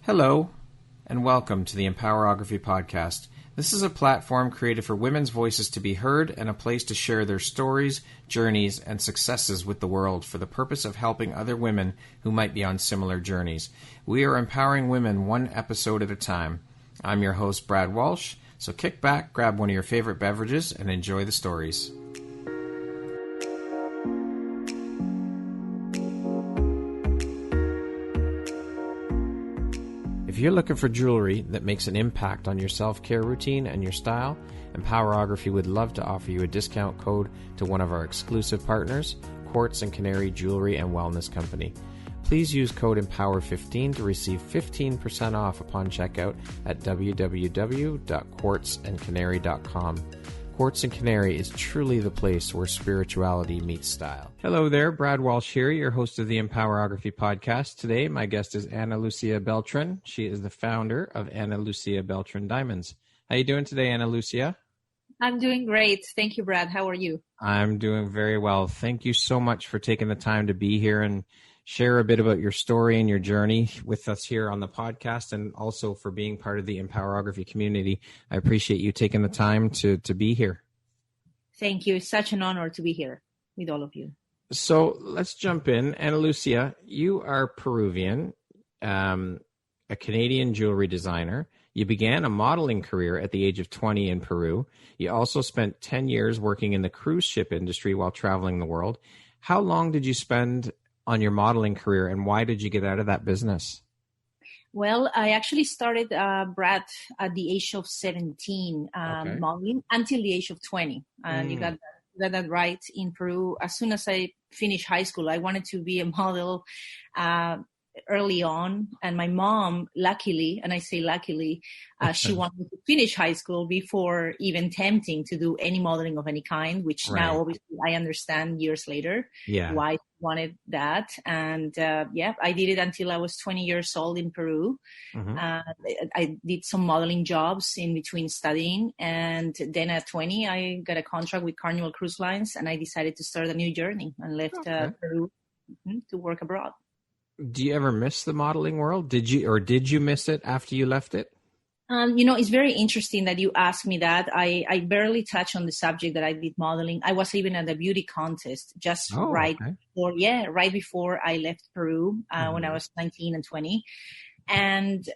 Hello, and welcome to the Empowerography Podcast. This is a platform created for women's voices to be heard and a place to share their stories, journeys, and successes with the world for the purpose of helping other women who might be on similar journeys. We are empowering women one episode at a time. I'm your host, Brad Walsh, so kick back, grab one of your favorite beverages, and enjoy the stories. If you're looking for jewelry that makes an impact on your self-care routine and your style, Empowerography would love to offer you a discount code to one of our exclusive partners, Quartz & Canary Jewelry and Wellness Company. Please use code EMPOWER15 to receive 15% off upon checkout at www.quartzandcanary.com. Quartz & Canary is truly the place where spirituality meets style. Hello there, Brad Walsh here, your host of the Empowerography Podcast. Today, my guest is Analucia Beltran. She is the founder of Analucia Beltran Diamonds. How are you doing today, Analucia? I'm doing great. Thank you, Brad. How are you? I'm doing very well. Thank you so much for taking the time to be here and share a bit about your story and your journey with us here on the podcast, and also for being part of the Empowerography community. I appreciate you taking the time to be here. Thank you. It's such an honor to be here with all of you. So let's jump in. Analucia, you are Peruvian, a Canadian jewelry designer. You began a modeling career at the age of 20 in Peru. You also spent 10 years working in the cruise ship industry while traveling the world. How long did you spend on your modeling career, and why did you get out of that business? Well, I actually started, Brad, at the age of 17 modeling until the age of 20. You got that right in Peru. As soon as I finished high school, I wanted to be a model early on. And my mom, luckily, and I say luckily, she wanted me to finish high school before even attempting to do any modeling of any kind, which now obviously I understand years later why she wanted that. And I did it until I was 20 years old in Peru. I did some modeling jobs in between studying. And then at 20, I got a contract with Carnival Cruise Lines, and I decided to start a new journey and left Peru to work abroad. Do you ever miss the modeling world? Did you miss it after you left it? It's very interesting that you asked me that. I barely touched on the subject that I did modeling. I was even at a beauty contest right before I left Peru when I was 19 and 20. And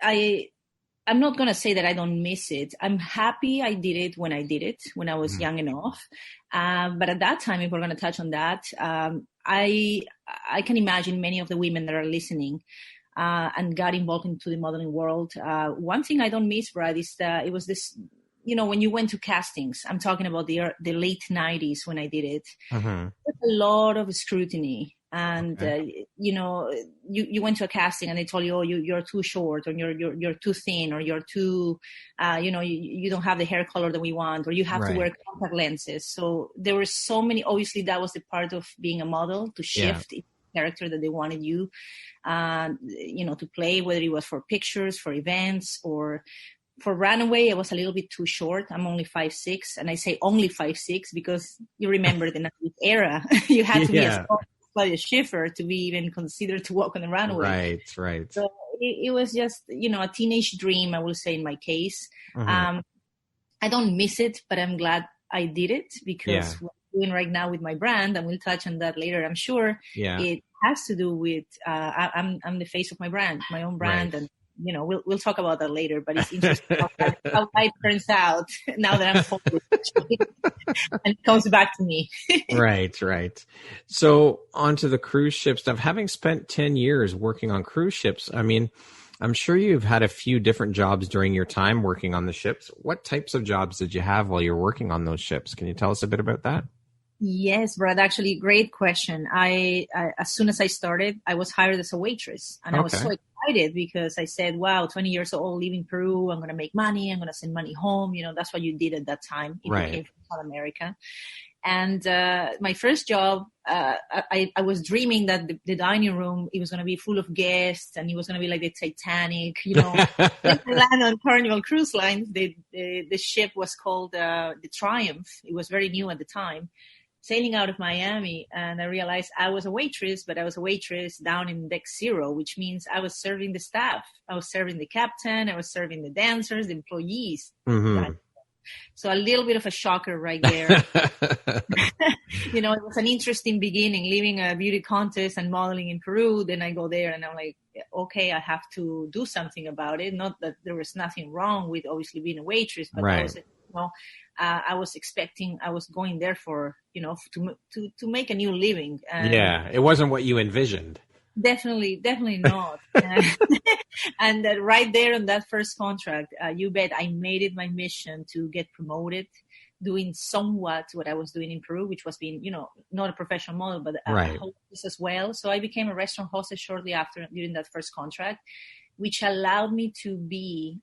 I'm not going to say that I don't miss it. I'm happy I did it when I was young enough. But at that time, if we're going to touch on that, I can imagine many of the women that are listening and got involved into the modeling world. One thing I don't miss, Brad, is that it was this, when you went to castings, I'm talking about the late 90s when I did it, there's a lot of scrutiny. And, you went to a casting and they told you, oh, you're too short, or you're too thin, or you're too, you don't have the hair color that we want, or you have to wear contact lenses. So there were so many, obviously that was the part of being a model, to shift the character that they wanted you, to play, whether it was for pictures, for events, or for runaway. I was a little bit too short. I'm only 5'6", and I say only 5'6" because you remember the 90s era. You had to be a Claudia Schiffer to be even considered to walk on the runway. Right. So it was just, a teenage dream, I will say, in my case. I don't miss it, but I'm glad I did it, because what I'm doing right now with my brand, and we'll touch on that later, I'm sure, it has to do with, I'm the face of my brand, my own brand. And, we'll talk about that later, but it's interesting how it turns out now that I'm focused and it comes back to me. Right. So onto the cruise ship stuff. Having spent 10 years working on cruise ships, I mean, I'm sure you've had a few different jobs during your time working on the ships. What types of jobs did you have while you're working on those ships? Can you tell us a bit about that? Yes, Brad, actually, great question. I as soon as I started, I was hired as a waitress, and I was so excited because I said, wow, 20 years old, leaving Peru, I'm going to make money, I'm going to send money home. That's what you did at that time if you came from South America. And my first job, I was dreaming that the dining room, it was going to be full of guests, and it was going to be like the Titanic, land on Carnival Cruise Lines. The ship was called the Triumph. It was very new at the time. sailing out of Miami, and I realized I was a waitress, but I was a waitress down in deck 0, which means I was serving the staff. I was serving the captain. I was serving the dancers, the employees. Mm-hmm. So a little bit of a shocker right there. It was an interesting beginning, leaving a beauty contest and modeling in Peru. Then I go there and I'm like, okay, I have to do something about it. Not that there was nothing wrong with obviously being a waitress, but right. I was going there for, to make a new living. It wasn't what you envisioned. Definitely not. And right there on that first contract, you bet I made it my mission to get promoted, doing somewhat what I was doing in Peru, which was being, not a professional model, but a hostess as well. So I became a restaurant hostess shortly after, during that first contract, which allowed me to be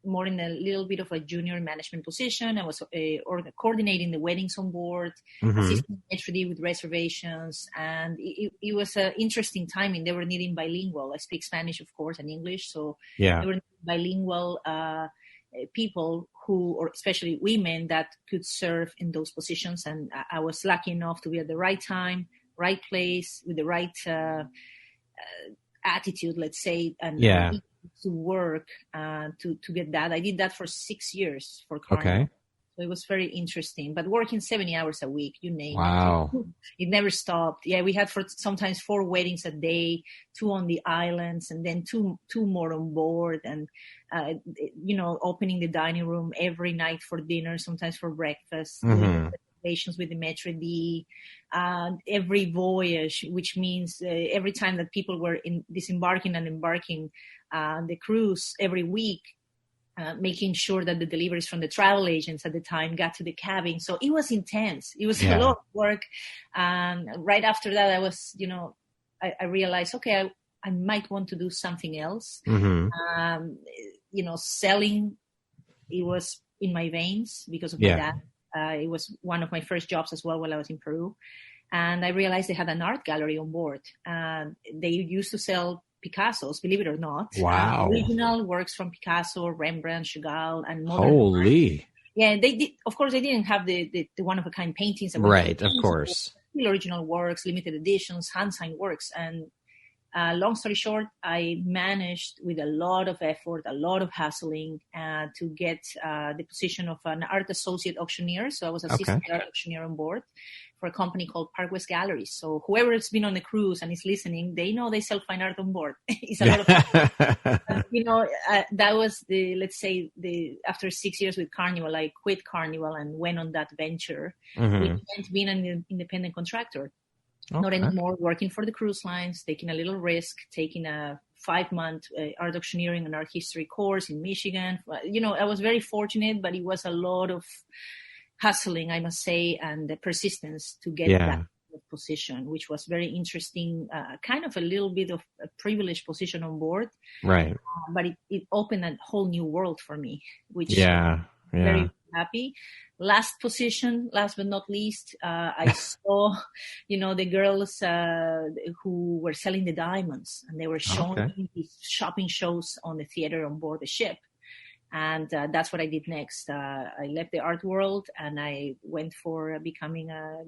more in a little bit of a junior management position. I was coordinating the weddings on board, assisting maitre d' with reservations, and it was an interesting timing. They were needing bilingual. I speak Spanish, of course, and English, so they were needing bilingual people or especially women that could serve in those positions. And I was lucky enough to be at the right time, right place, with the right attitude, let's say, and to work to get that. I did that for 6 years for Carnival. Okay. So it was very interesting, but working 70 hours a week, you name it. It never stopped. Yeah, we had sometimes 4 weddings a day, 2 on the islands, and then two more on board, and opening the dining room every night for dinner, sometimes for breakfast, doing reservations with the maitre d', every voyage, which means every time that people were disembarking and embarking the cruise every week, making sure that the deliveries from the travel agents at the time got to the cabin. So it was intense. It was a lot of work. Right after that, I was, I realized, okay, I might want to do something else. Selling, it was in my veins because of my dad. It was one of my first jobs as well while I was in Peru. And I realized they had an art gallery on board. They used to sell Picassos, believe it or not. Wow. Original works from Picasso, Rembrandt, Chagall, and modern Holy. art. Yeah, they did. Of course, they didn't have the one-of-a-kind paintings. Right, of course. Still original works, limited editions, hand-signed works. And long story short, I managed with a lot of effort, a lot of hassling to get the position of an art associate auctioneer. So I was assistant art auctioneer on board for a company called Park West Galleries. So whoever has been on the cruise and is listening, they know they sell fine art on board. It's a lot of fun. That was after 6 years with Carnival, I quit Carnival and went on that venture, which meant being an independent contractor. Not anymore working for the cruise lines, taking a little risk, taking a 5-month art auctioneering and art history course in Michigan. I was very fortunate, but it was a lot of hustling, I must say, and the persistence to get that position, which was very interesting, kind of a little bit of a privileged position on board. Right. But it opened a whole new world for me, which I'm very happy. Last position, last but not least, I saw, the girls who were selling the diamonds, and they were showing these shopping shows on the theater on board the ship. And that's what I did next. I left the art world and I went for becoming a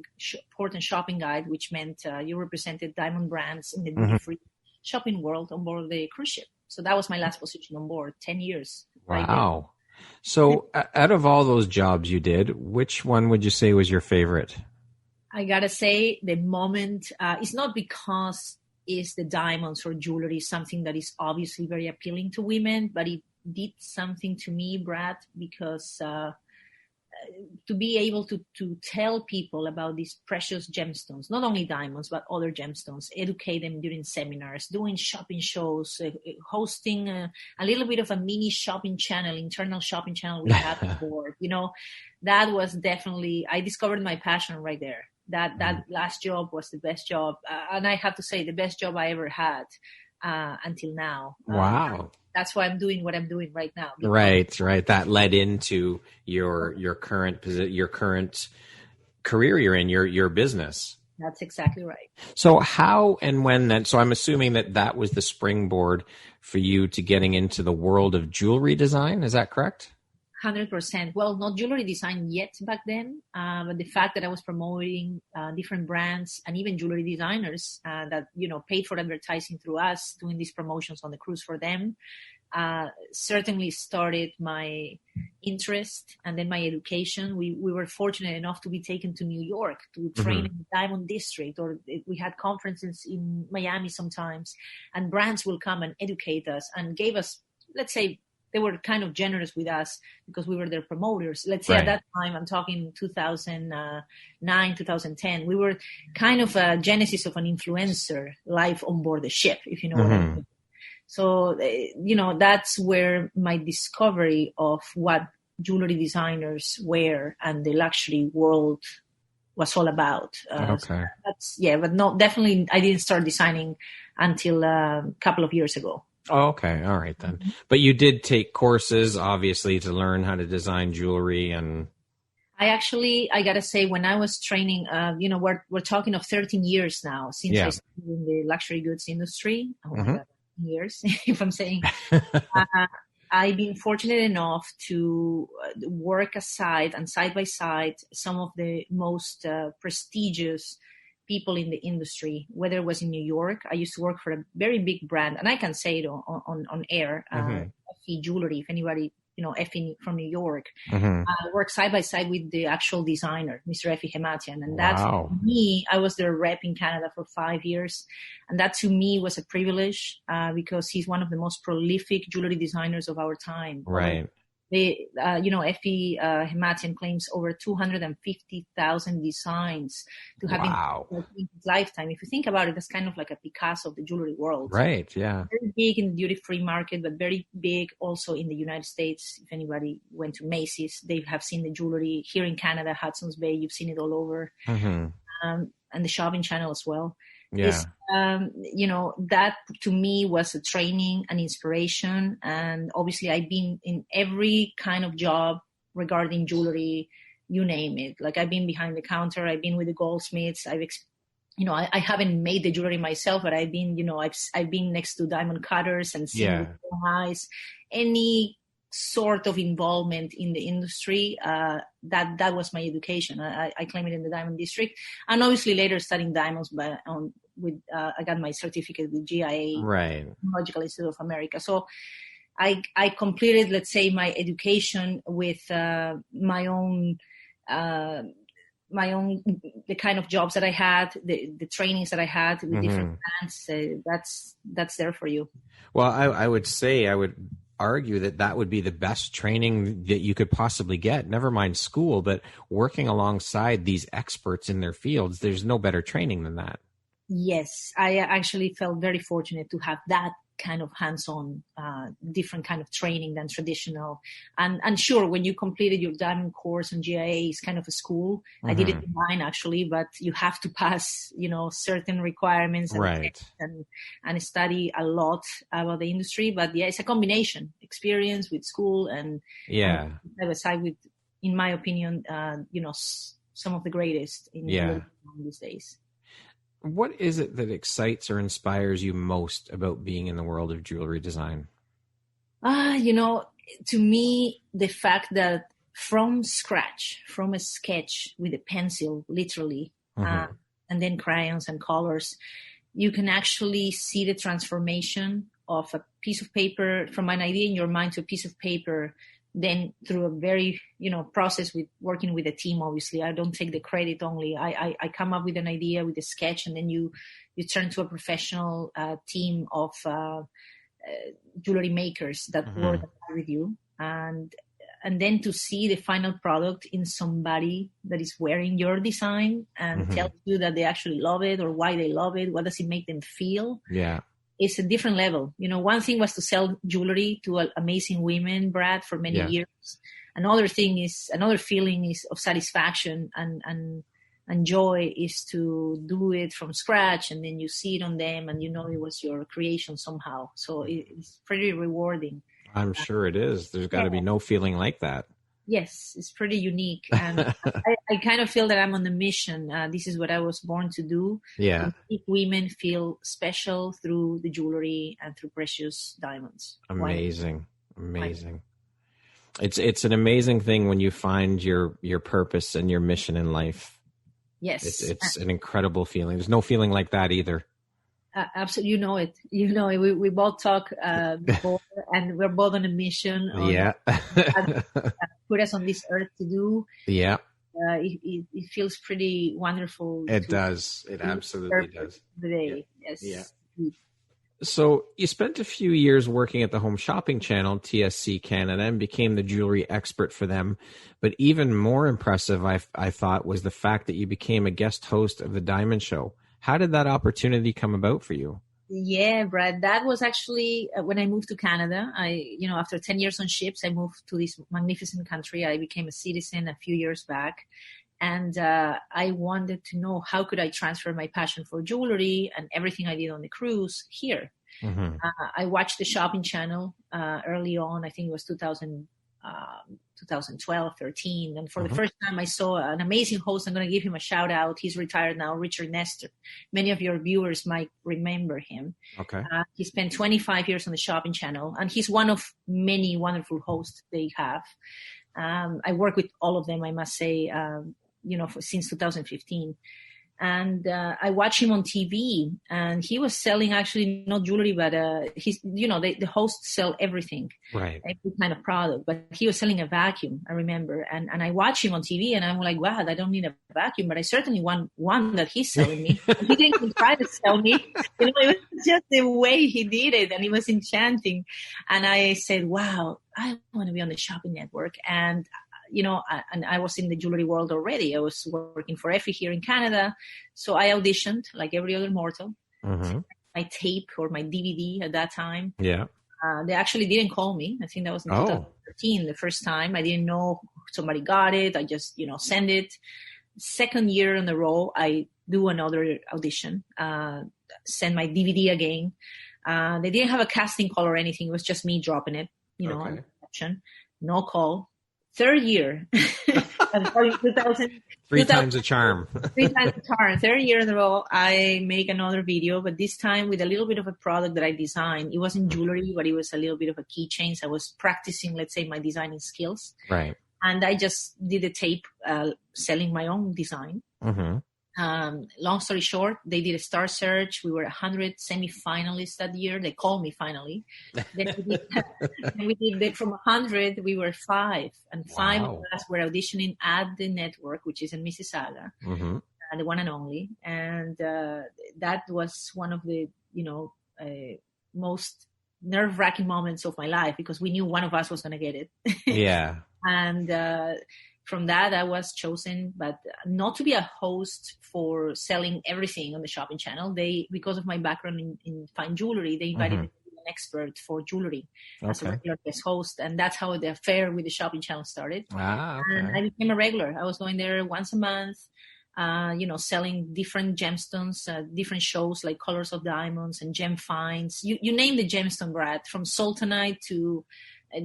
port and shopping guide, which meant you represented diamond brands in the duty-free shopping world on board the cruise ship. So that was my last position on board, 10 years. Wow. So out of all those jobs you did, which one would you say was your favorite? I got to say the moment, it's not because it's the diamonds or jewelry, something that is obviously very appealing to women, but it did something to me, Brad, because to be able to tell people about these precious gemstones, not only diamonds, but other gemstones, educate them during seminars, doing shopping shows, hosting a little bit of a mini shopping channel, internal shopping channel we had before, that was definitely, I discovered my passion right there. That last job was the best job. And I have to say the best job I ever had until now. Wow. That's why I'm doing what I'm doing right now. Right. That led into your current career you're in, your business. That's exactly right. So how and when then? So I'm assuming that was the springboard for you to getting into the world of jewelry design. Is that correct? 100%. Well, not jewelry design yet back then, but the fact that I was promoting different brands and even jewelry designers that, paid for advertising through us, doing these promotions on the cruise for them, certainly started my interest and then my education. We were fortunate enough to be taken to New York to train in the Diamond District, or we had conferences in Miami sometimes, and brands will come and educate us and gave us, let's say, they were kind of generous with us because we were their promoters. Let's say at that time, I'm talking 2009, 2010, we were kind of a genesis of an influencer live on board the ship, if you know what I mean. So, that's where my discovery of what jewelry designers wear and the luxury world was all about. Okay. So but no, definitely I didn't start designing until a couple of years ago. Oh, okay. All right then. But you did take courses, obviously, to learn how to design jewelry and... I got to say, when I was training, we're talking of 13 years now since I started in the luxury goods industry. Oh my God, years, if I'm saying. I've been fortunate enough to work aside and side by side some of the most prestigious people in the industry, whether it was in New York. I used to work for a very big brand, and I can say it on air, Effie Jewelry, if anybody, Effie from New York. I worked side by side with the actual designer, Mr. Effie Hematian. And that, to me, I was their rep in Canada for 5 years. And that, to me, was a privilege because he's one of the most prolific jewelry designers of our time. Right. Effie Hematian claims over 250,000 designs to have in his lifetime. If you think about it, that's kind of like a Picasso of the jewelry world. Right, yeah. Very big in the duty-free market, but very big also in the United States. If anybody went to Macy's, they have seen the jewelry. Here in Canada, Hudson's Bay, you've seen it all over. And the shopping channel as well. Yeah. That to me was a training and inspiration. And obviously I've been in every kind of job regarding jewelry, you name it. Like I've been behind the counter. I've been with the goldsmiths. I haven't made the jewelry myself, but I've been next to diamond cutters and seen with their eyes. Any sort of involvement in the industry, that was my education. I claim it in the Diamond District, and obviously later studying diamonds. But I got my certificate with GIA, Technological Institute of America. So I completed, let's say, my education with my own the kind of jobs that I had, the trainings that I had with different brands. That's there for you. Well, I would argue that would be the best training that you could possibly get, never mind school, but working alongside these experts in their fields. There's no better training than that. Yes, I actually felt very fortunate to have that kind of hands-on, different kind of training than traditional. And sure, when you completed your diamond course on GIA, it's kind of a school. I did it in mine actually, but you have to pass, certain requirements and study a lot about the industry. But it's a combination experience with school and aside with, in my opinion, some of the greatest in these days. What is it that excites or inspires you most about being in the world of jewelry design? To me, the fact that from scratch, from a sketch with a pencil, literally, and then crayons and colors, you can actually see the transformation of a piece of paper, from an idea in your mind to a piece of paper, then through a very, process with working with a team. Obviously, I don't take the credit only. I come up with an idea with a sketch, and then you turn to a professional team of jewelry makers that work with you, and then to see the final product in somebody that is wearing your design and tells you that they actually love it or why they love it. What does it make them feel? Yeah. It's a different level. One thing was to sell jewelry to amazing women, Brad, for many years. Another feeling is of satisfaction and joy is to do it from scratch, and then you see it on them and it was your creation somehow. So it's pretty rewarding. I'm sure it is. There's got to be no feeling like that. Yes, it's pretty unique. And I kind of feel that I'm on the mission. This is what I was born to do. Yeah. To make women feel special through the jewelry and through precious diamonds. Amazing. It's an amazing thing when you find your purpose and your mission in life. Yes. It's an incredible feeling. There's no feeling like that either. Absolutely. You know it. We both talk before, and we're both on a mission. Put us on this earth to do. Yeah. It feels pretty wonderful. It does. It absolutely does. Today. Yeah. Yes. Yeah. So you spent a few years working at the home shopping channel, TSC Canada, and became the jewelry expert for them. But even more impressive, I thought, was the fact that you became a guest host of the Diamond Show. How did that opportunity come about for you? Yeah, Brad, that was actually when I moved to Canada. After 10 years on ships, I moved to this magnificent country. I became a citizen a few years back. And I wanted to know how could I transfer my passion for jewelry and everything I did on the cruise here. Mm-hmm. I watched the shopping channel early on. I think it was 2012, 13. And for the first time, I saw an amazing host. I'm going to give him a shout out. He's retired now, Richard Nestor. Many of your viewers might remember him. Okay. He spent 25 years on the shopping channel, and he's one of many wonderful hosts they have. I work with all of them, I must say, since 2015. And I watched him on TV, and he was selling actually not jewelry, but the hosts sell everything, right? Every kind of product. But he was selling a vacuum, I remember, and I watched him on TV, and I'm like, wow, I don't need a vacuum, but I certainly want one that he's selling me. He didn't even try to sell me. It was just the way he did it, and it was enchanting. And I said, wow, I want to be on the shopping network. And and I was in the jewelry world already. I was working for Effie here in Canada. So I auditioned like every other mortal. Mm-hmm. My tape or my DVD at that time. Yeah. They actually didn't call me. I think that was in 2013, the first time. I didn't know somebody got it. I just, send it. Second year in a row, I do another audition, send my DVD again. They didn't have a casting call or anything. It was just me dropping it, on the option. No call. Third year, 3 times a charm. 3 times a charm. Third year in a row, I make another video, but this time with a little bit of a product that I designed. It wasn't jewelry, but it was a little bit of a keychain. So I was practicing, let's say, my designing skills. Right. And I just did a tape selling my own design. Mm-hmm. Long story short, they did a star search. We were 100 semi-finalists that year. They called me finally. Then we did from 100, we were 5. And 5 of us were auditioning at the network, which is in Mississauga, the one and only. And that was one of the, most nerve-wracking moments of my life because we knew one of us was going to get it. Yeah. And from that, I was chosen, but not to be a host for selling everything on the shopping channel. Because of my background in fine jewelry, they invited me to be an expert for jewelry as a regular guest host. And that's how the affair with the shopping channel started. And I became a regular. I was going there once a month, selling different gemstones, different shows like Colors of Diamonds and Gem Finds. You name the gemstone, Brad, from Sultanite to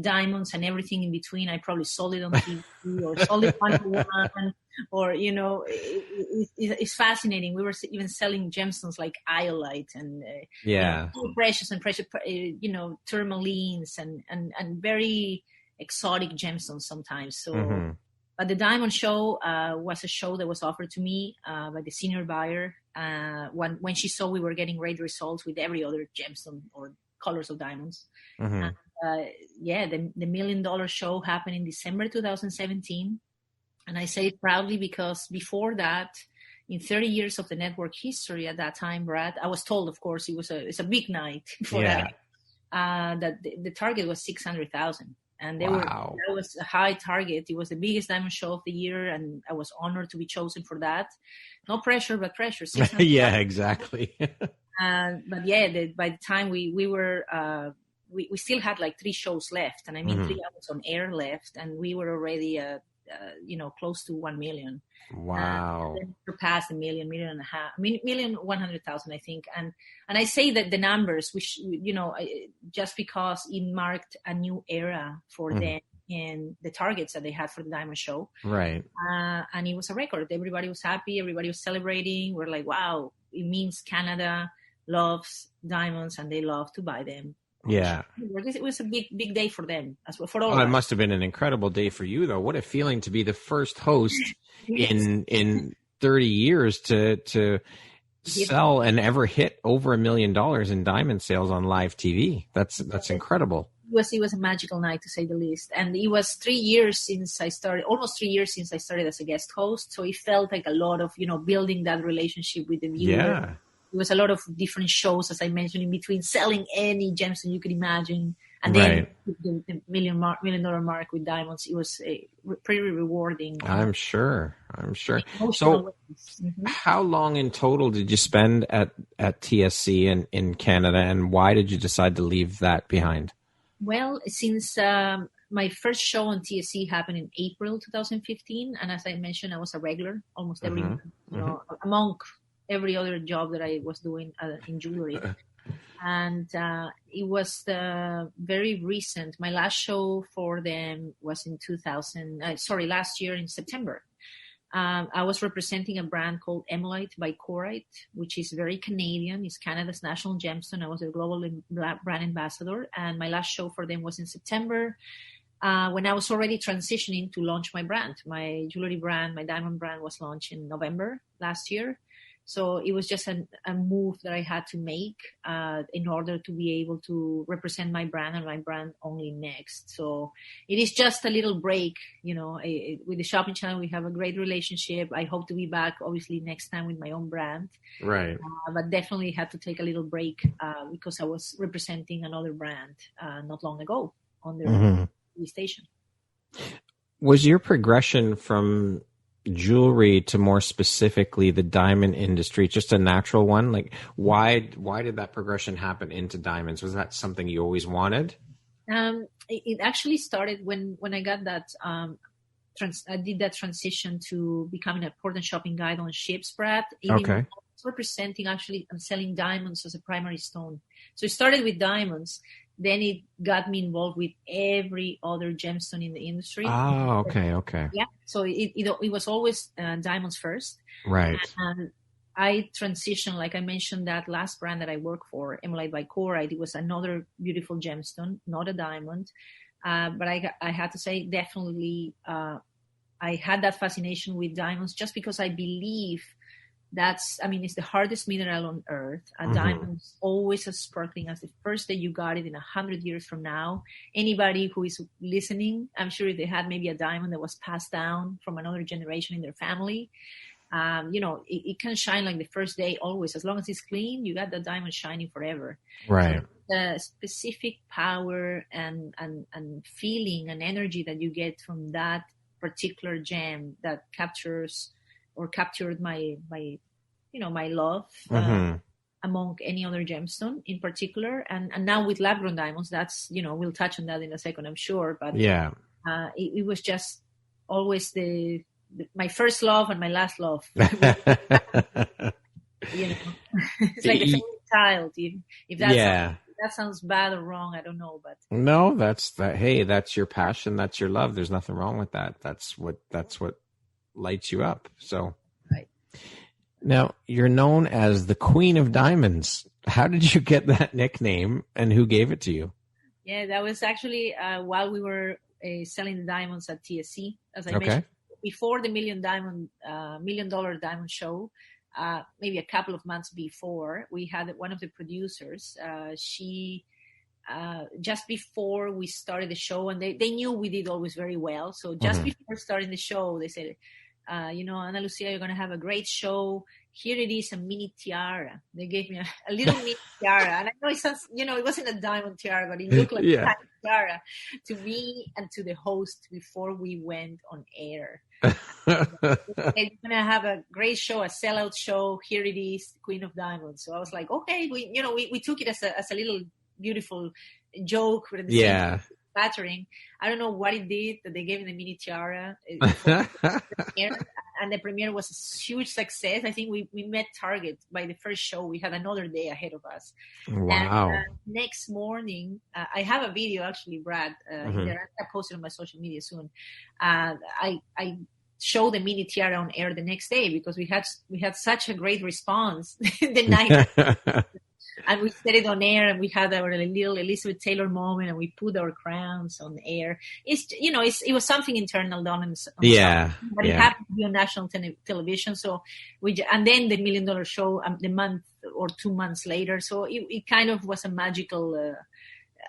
diamonds and everything in between. I probably sold it on TV or sold it one-to-one, or it's fascinating. We were even selling gemstones like iolite and precious tourmalines and very exotic gemstones sometimes. So, but the Diamond Show was a show that was offered to me by the senior buyer when she saw we were getting great results with every other gemstone or Colors of Diamonds. The $1 million show happened in December 2017. And I say it proudly because before that, in 30 years of the network history at that time, Brad, I was told, of course, it's a big night for that the target was 600,000. And that was a high target. It was the biggest diamond show of the year, and I was honored to be chosen for that. No pressure, but pressure. Yeah, exactly. But by the time we were, we still had like 3 shows left, and I mean 3 hours on air left, and we were already close to 1 million. Wow! Then surpassed 1,100,000, I think. And I say that the numbers, which just because it marked a new era for them in the targets that they had for the diamond show, right? And it was a record. Everybody was happy. Everybody was celebrating. We're like, wow! It means Canada loves diamonds and they love to buy them. Yeah. It was a big day for them as well, for all Oh, of it us. must have been an incredible day for you, though. What a feeling to be the first host in 30 years to sell and ever hit over $1 million in diamond sales on live TV. That's incredible. It was a magical night, to say the least. And it was 3 years since I started, almost 3 years since I started as a guest host. So it felt like a lot of, building that relationship with the viewer. Yeah. It was a lot of different shows, as I mentioned, in between, selling any gemstone you could imagine. And then the $1 million mark with diamonds, it was pretty rewarding. I'm sure. So how long in total did you spend at TSC in Canada, and why did you decide to leave that behind? Well, since my first show on TSC happened in April 2015, and as I mentioned, I was a regular almost every month, among every other job that I was doing in jewelry. And it was very recent. My last show for them was in last year in September. I was representing a brand called Emolite by Corite, which is very Canadian. It's Canada's national gemstone. I was a global brand ambassador, and my last show for them was in September, when I was already transitioning to launch my brand. My jewelry brand, my diamond brand, was launched in November last year. So it was just a move that I had to make in order to be able to represent my brand and my brand only next. So it is just a little break, with the shopping channel. We have a great relationship. I hope to be back, obviously, next time with my own brand. Right. But definitely had to take a little break because I was representing another brand not long ago on the TV station. Was your progression from jewelry to more specifically the diamond industry just a natural one? Like, why did that progression happen into diamonds? Was that something you always wanted? It actually started when I got that I did that transition to becoming a port and shopping guide on ships, Brad. Okay. I was representing actually and selling diamonds as a primary stone. So it started with diamonds. Then it got me involved with every other gemstone in the industry. Oh, okay. Yeah. So it was always diamonds first. Right. And I transitioned, like I mentioned, that last brand that I work for, Emolite by Corite. It was another beautiful gemstone, not a diamond. But I had to say, definitely, I had that fascination with diamonds just because I believe it's the hardest mineral on earth. A diamond is always as sparkling as the first day you got it in 100 years from now. Anybody who is listening, I'm sure if they had maybe a diamond that was passed down from another generation in their family, it can shine like the first day always. As long as it's clean, you got the diamond shining forever. Right. So the specific power and feeling and energy that you get from that particular gem that captured my love among any other gemstone in particular, and now with lab grown diamonds, that's we'll touch on that in a second, I'm sure, but yeah, it was just always my first love and my last love. It's like a favorite child. If that sounds bad or wrong, I don't know, but no, hey, that's your passion, that's your love. There's nothing wrong with that. That's what lights you up. So right. Now, you're known as the Queen of Diamonds. How did you get that nickname, and who gave it to you? Yeah, that was actually while we were selling the diamonds at TSC, as I mentioned, before the $1 million diamond show. Maybe a couple of months before, we had one of the producers. She just before we started the show, and they knew we did always very well. So just before starting the show, they said, Analucia, you're going to have a great show. Here it is, a mini tiara. They gave me a little mini tiara. And I know it sounds, it wasn't a diamond tiara, but it looked like a tiny tiara to me and to the host before we went on air. We're going to have a great show, a sellout show. Here it is, Queen of Diamonds. So I was like, okay, we took it as a little beautiful joke. Yeah. Flattering. I don't know what it did that they gave me the mini tiara. And the premiere was a huge success. I think we met target by the first show. We had another day ahead of us. Wow. And next morning, I have a video actually, Brad. I posted on my social media soon. I show the mini tiara on air the next day because we had such a great response the night. And we said it on air, and we had our little Elizabeth Taylor moment, and we put our crowns on air. It was something internal done on Yeah. but it happened to be on national television. So and then the $1 Million Show the month or 2 months later. So it kind of was a magical,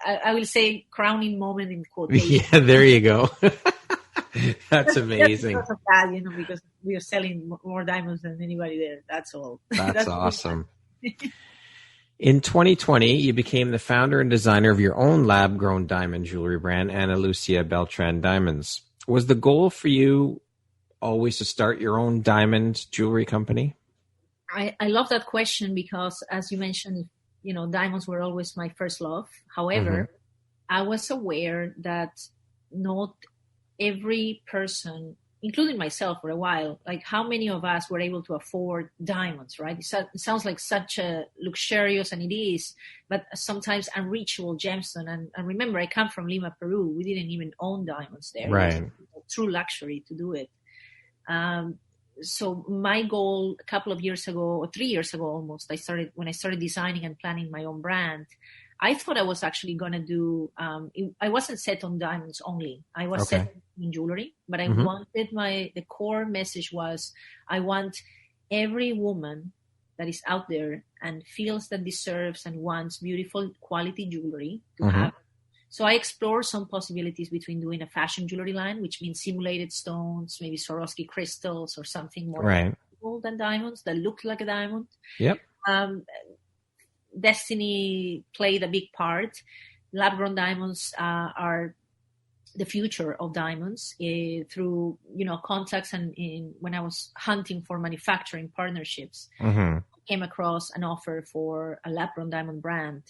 I will say, crowning moment in quotation. Yeah, there you go. That's amazing. Because of that, because we are selling more diamonds than anybody there. That's all. That's awesome. In 2020, you became the founder and designer of your own lab-grown diamond jewelry brand, Analucia Beltran Diamonds. Was the goal for you always to start your own diamond jewelry company? I love that question because, as you mentioned, diamonds were always my first love. However, I was aware that not every person, including myself for a while, like how many of us were able to afford diamonds, right? It sounds like such a luxurious, and it is, but sometimes unreachable gemstone. And remember, I come from Lima, Peru. We didn't even own diamonds there. Right. It was a true luxury to do it. So my goal a couple of years ago, or 3 years ago almost, when I started designing and planning my own brand, I thought I was actually going to do, I wasn't set on diamonds only. I was set in jewelry, but I wanted the core message was, I want every woman that is out there and feels that deserves and wants beautiful quality jewelry to have. So I explored some possibilities between doing a fashion jewelry line, which means simulated stones, maybe Swarovski crystals or something more than diamonds that look like a diamond. Yep. Destiny played a big part. Lab-grown diamonds are the future of diamonds through, contacts and when I was hunting for manufacturing partnerships, I came across an offer for a lab-grown diamond brand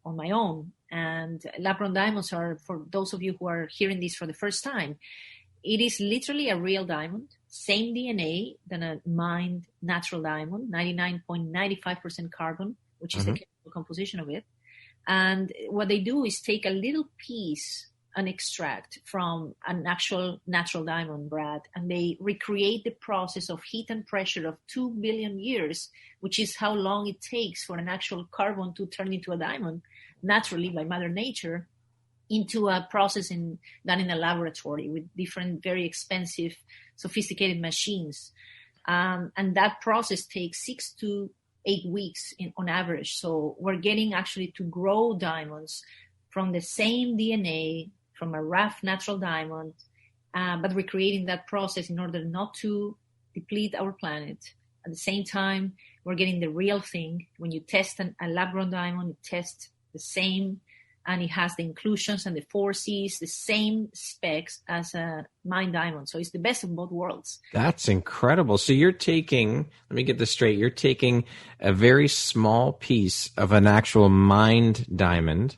on my own. And lab-grown diamonds are, for those of you who are hearing this for the first time, it is literally a real diamond, same DNA than a mined natural diamond, 99.95% carbon, which is the chemical composition of it. And what they do is take a little piece, an extract from an actual natural diamond, Brad, and they recreate the process of heat and pressure of 2 billion years, which is how long it takes for an actual carbon to turn into a diamond, naturally by Mother Nature, into a process done in a laboratory with different, very expensive, sophisticated machines. And that process takes 6 to 8 weeks on average. So we're getting actually to grow diamonds from the same DNA, from a rough natural diamond, but recreating that process in order not to deplete our planet. At the same time, we're getting the real thing. When you test a lab-grown diamond, you test the same, and it has the inclusions and the 4Cs, the same specs as a mined diamond. So it's the best of both worlds. That's incredible. So you're taking, let me get this straight, you're taking a very small piece of an actual mined diamond.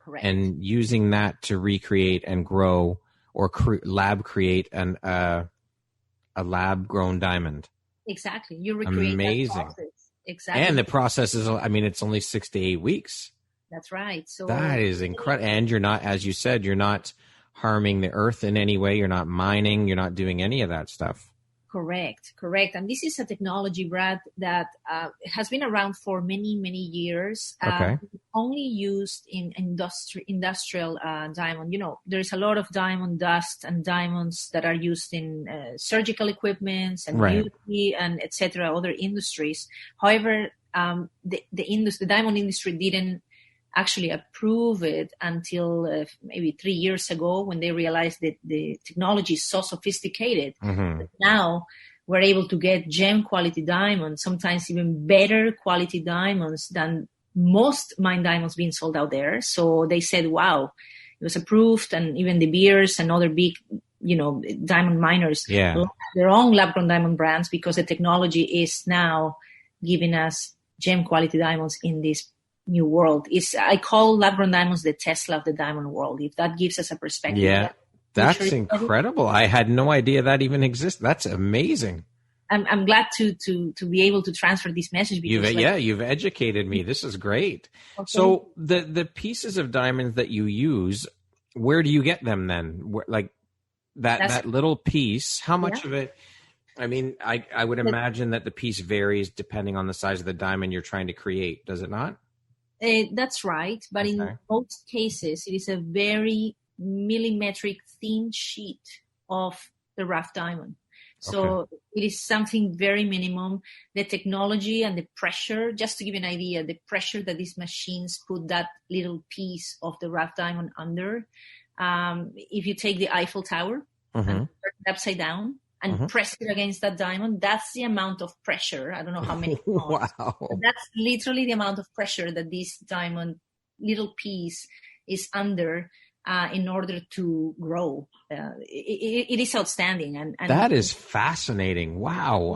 Correct. And using that to recreate and grow or lab create a lab-grown diamond. Exactly. You recreate amazing. That process. Exactly. And the process is, it's only 6 to 8 weeks. That's right. So that is incredible. And you're not, as you said, you're not harming the earth in any way. You're not mining. You're not doing any of that stuff. Correct. And this is a technology, Brad, that has been around for many, many years. Only used in industrial diamond. There's a lot of diamond dust and diamonds that are used in surgical equipments and beauty and etc. other industries. However, the diamond industry didn't actually approve it until maybe 3 years ago, when they realized that the technology is so sophisticated. That now we're able to get gem quality diamonds, sometimes even better quality diamonds than most mined diamonds being sold out there. So they said, wow, it was approved, and even De Beers and other big, diamond miners launched their own lab-grown diamond brands, because the technology is now giving us gem quality diamonds in this new world. I call lab-grown diamonds the Tesla of the diamond world, if that gives us a perspective. Yeah, that's incredible. I had no idea that even exists. That's amazing. I'm glad to be able to transfer this message. Because you've educated me. This is great. Okay. So the pieces of diamonds that you use, where do you get them then? That little piece, how much of it? I mean, I would imagine that the piece varies depending on the size of the diamond you're trying to create. Does it not? That's right. But in most cases, it is a very millimetric thin sheet of the rough diamond. So it is something very minimum. The technology and the pressure, just to give you an idea, the pressure that these machines put that little piece of the rough diamond under. If you take the Eiffel Tower and turn it upside down and press it against that diamond, that's the amount of pressure. I don't know how many. Wow. That's literally the amount of pressure that this diamond little piece is under in order to grow. It is outstanding. And that is fascinating. Wow.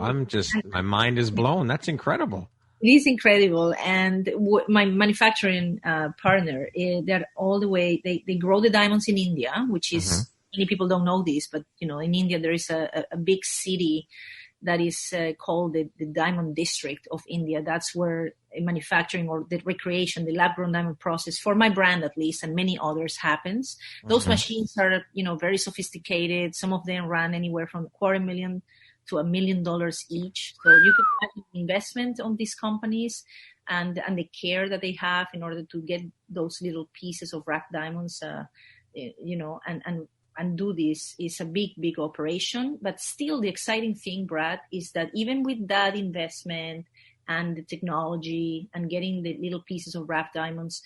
My mind is blown. That's incredible. It is incredible. And my manufacturing partner, they're all the way, they grow the diamonds in India, which is, many people don't know this, but in India, there is a big city that is called the Diamond District of India. That's where manufacturing or the recreation, the lab-grown diamond process, for my brand at least, and many others happens. Those machines are, very sophisticated. Some of them run anywhere from $250,000 to $1 million each. So you can have an investment on these companies and the care that they have in order to get those little pieces of rough diamonds, and do this is a big, big operation. But still, the exciting thing, Brad, is that even with that investment and the technology and getting the little pieces of rough diamonds,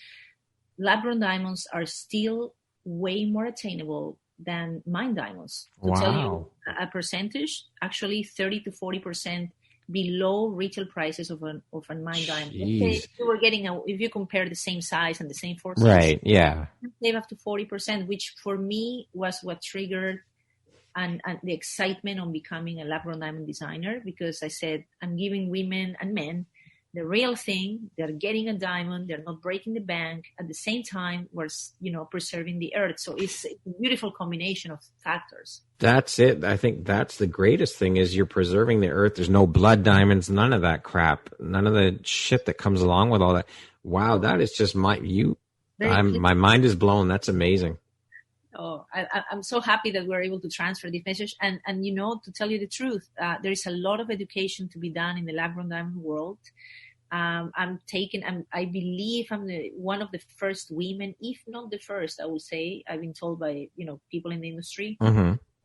lab-grown diamonds are still way more attainable than mine diamonds. To tell you a percentage, actually 30 to 40% below retail prices of a mine diamond. If you were if you compare the same size and the same forces, right? Yeah, save up to 40%, which for me was what triggered and the excitement on becoming a lab-grown diamond designer, because I said I'm giving women and men the real thing. They're getting a diamond. They're not breaking the bank. At the same time, we're preserving the earth. So it's a beautiful combination of factors. That's it. I think that's the greatest thing is you're preserving the earth. There's no blood diamonds, none of that crap, none of the shit that comes along with all that. Wow, that is just my mind is blown. That's amazing. Oh, I'm so happy that we're able to transfer this message. And to tell you the truth, there is a lot of education to be done in the lab-grown diamond world. I believe I'm one of the first women, if not the first, I will say, I've been told by, people in the industry,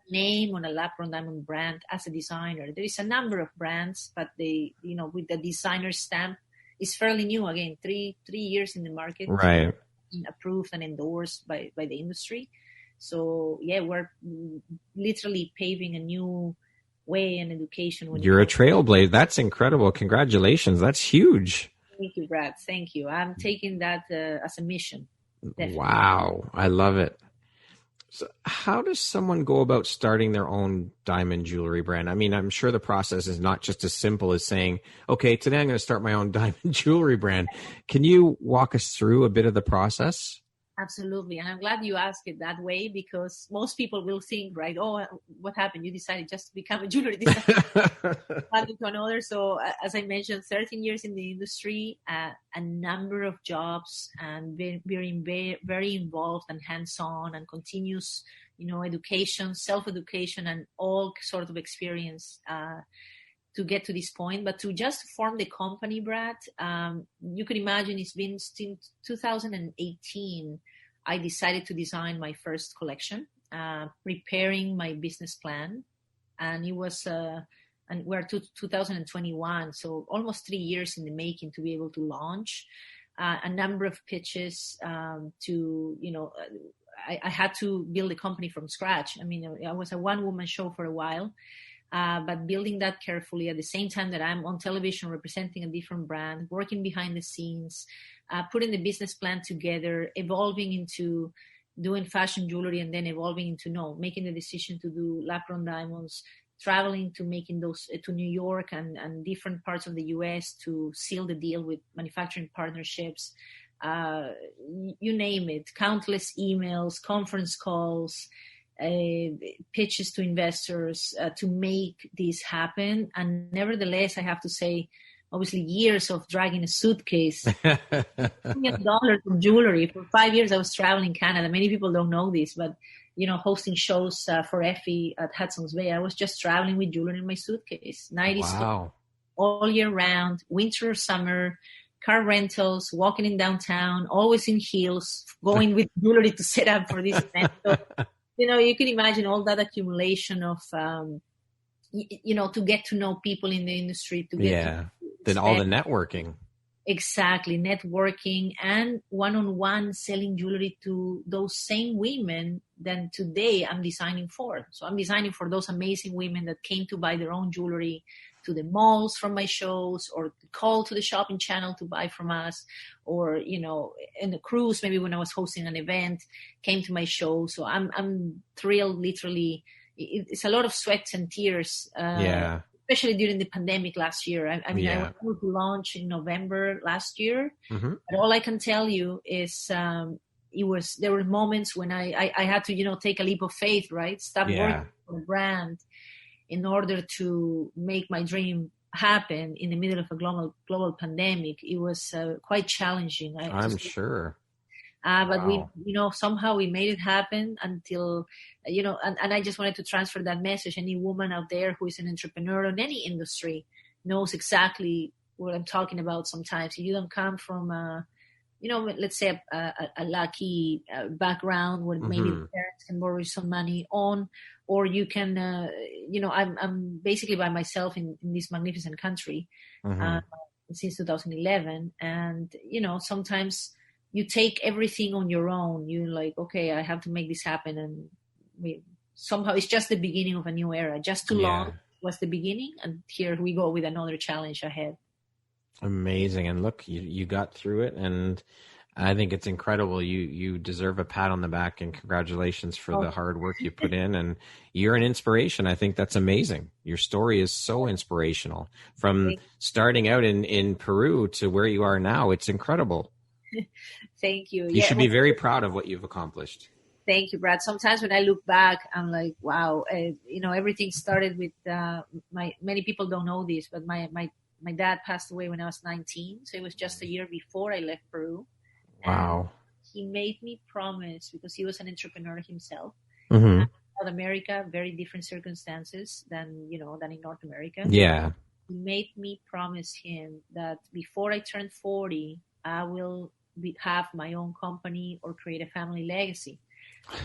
name on a lab-grown diamond brand as a designer. There is a number of brands, but they, with the designer stamp is fairly new. Again, three years in the market, right? Approved and endorsed by the industry. So yeah, we're literally paving a new way in education. You're a trailblazer. That's incredible. Congratulations. That's huge. Thank you, Brad. Thank you. I'm taking that as a mission. Definitely. Wow. I love it. So how does someone go about starting their own diamond jewelry brand? I mean, I'm sure the process is not just as simple as saying, okay, today I'm going to start my own diamond jewelry brand. Can you walk us through a bit of the process? Absolutely. And I'm glad you asked it that way, because most people will think, right, oh, what happened? You decided just to become a jewelry designer. One to another. So as I mentioned, 13 years in the industry, a number of jobs, and very, very involved and hands-on and continuous, education, self-education, and all sort of experience to get to this point. But to just form the company, Brad, you could imagine it's been since 2018, I decided to design my first collection, preparing my business plan. And it was, and we're 2021, so almost 3 years in the making to be able to launch a number of pitches I had to build a company from scratch. I mean, I was a one-woman show for a while. But building that carefully at the same time that I'm on television representing a different brand, working behind the scenes, putting the business plan together, evolving into doing fashion jewelry, and then evolving into making the decision to do lab-grown diamonds, traveling to making those to New York and different parts of the US to seal the deal with manufacturing partnerships. You name it, countless emails, conference calls, pitches to investors to make this happen. And nevertheless, I have to say, obviously, years of dragging a suitcase, $1 million of jewelry. For 5 years, I was traveling Canada. Many people don't know this, but, hosting shows for Effie at Hudson's Bay. I was just traveling with jewelry in my suitcase. 90 wow. all year round, winter or summer, car rentals, walking in downtown, always in heels, going with jewelry to set up for this event. So, you can imagine all that accumulation of, to get to know people in the industry, to get then all the networking. Exactly, networking and one-on-one selling jewelry to those same women that today I'm designing for. So I'm designing for those amazing women that came to buy their own jewelry to the malls from my shows, or call to the shopping channel to buy from us, or, in the cruise, maybe when I was hosting an event, came to my show. So I'm thrilled, literally. It's a lot of sweat and tears. Especially during the pandemic last year. I was able to launch in November last year. Mm-hmm. But all I can tell you is there were moments when I had to, take a leap of faith, right? Stop working for a brand in order to make my dream happen in the middle of a global pandemic. It was quite challenging. I'm sure. But we, somehow we made it happen until, and I just wanted to transfer that message. Any woman out there who is an entrepreneur in any industry knows exactly what I'm talking about sometimes. If you don't come from, let's say a lucky background where maybe the parents can borrow some money on, or you can, I'm basically by myself in this magnificent country since 2011. And, sometimes you take everything on your own. You're like, okay, I have to make this happen. And somehow it's just the beginning of a new era. Just too long was the beginning. And here we go with another challenge ahead. Amazing. And look, you got through it. And I think it's incredible. You deserve a pat on the back, and congratulations for the hard work you put in. And you're an inspiration. I think that's amazing. Your story is so inspirational. From starting out in Peru to where you are now, it's incredible. Thank you. You should be very proud of what you've accomplished. Thank you, Brad. Sometimes when I look back, I'm like, wow, everything started with many people don't know this, but my dad passed away when I was 19. So it was just a year before I left Peru. Wow. And he made me promise, because he was an entrepreneur himself. Mm-hmm. South America, very different circumstances than in North America. Yeah. He made me promise him that before I turn 40, I will have my own company or create a family legacy.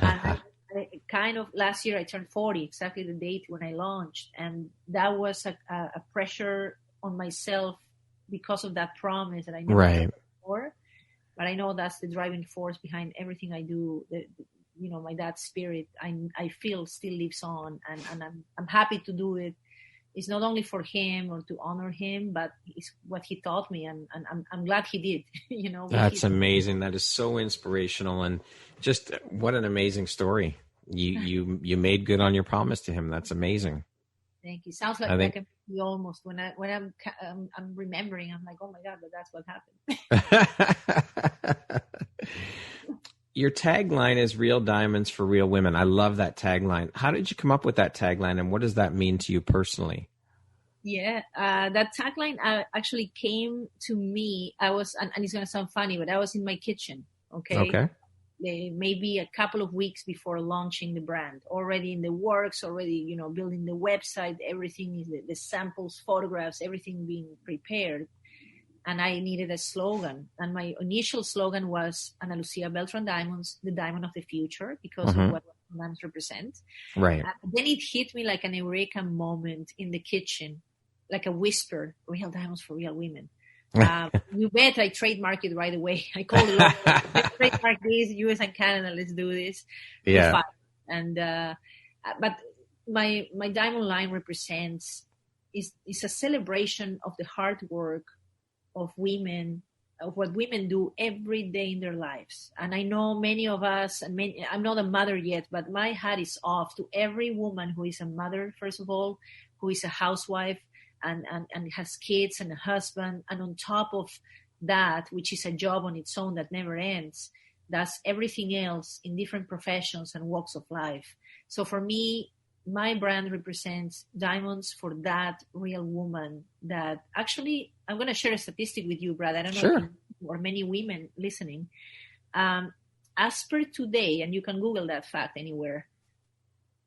And I kind of last year I turned 40, exactly the date when I launched, and that was a pressure on myself because of that promise that I never did before. But I know that's the driving force behind everything I do. My dad's spirit I feel still lives on, and I'm happy to do it. It's not only for him or to honor him, but it's what he taught me, and I'm glad he did. That's amazing. That is so inspirational, and just what an amazing story. You made good on your promise to him. That's amazing. Thank you. Sounds like you almost when I'm remembering, I'm like, oh my God, but that's what happened. Your tagline is "Real Diamonds for Real Women." I love that tagline. How did you come up with that tagline, and what does that mean to you personally? Yeah, that tagline actually came to me. I was, and it's going to sound funny, but I was in my kitchen, okay? Maybe a couple of weeks before launching the brand, already in the works, already, building the website, everything is the samples, photographs, everything being prepared. And I needed a slogan. And my initial slogan was Analucia Beltran Diamonds, the diamond of the future, because of what diamonds represent. Right. Then it hit me like an eureka moment in the kitchen, like a whisper, real diamonds for real women. You bet I trademark it right away. I called it, let's trademark this, US and Canada, let's do this. Yeah. And, but my diamond line represents, is a celebration of the hard work of women, of what women do every day in their lives. And I know many of us, I'm not a mother yet, but my hat is off to every woman who is a mother, first of all, who is a housewife and has kids and a husband. And on top of that, which is a job on its own that never ends, does everything else in different professions and walks of life. So for me, my brand represents diamonds for that real woman that actually, I'm going to share a statistic with you, Brad. I don't know if you, or many women listening. As per today, and you can Google that fact anywhere,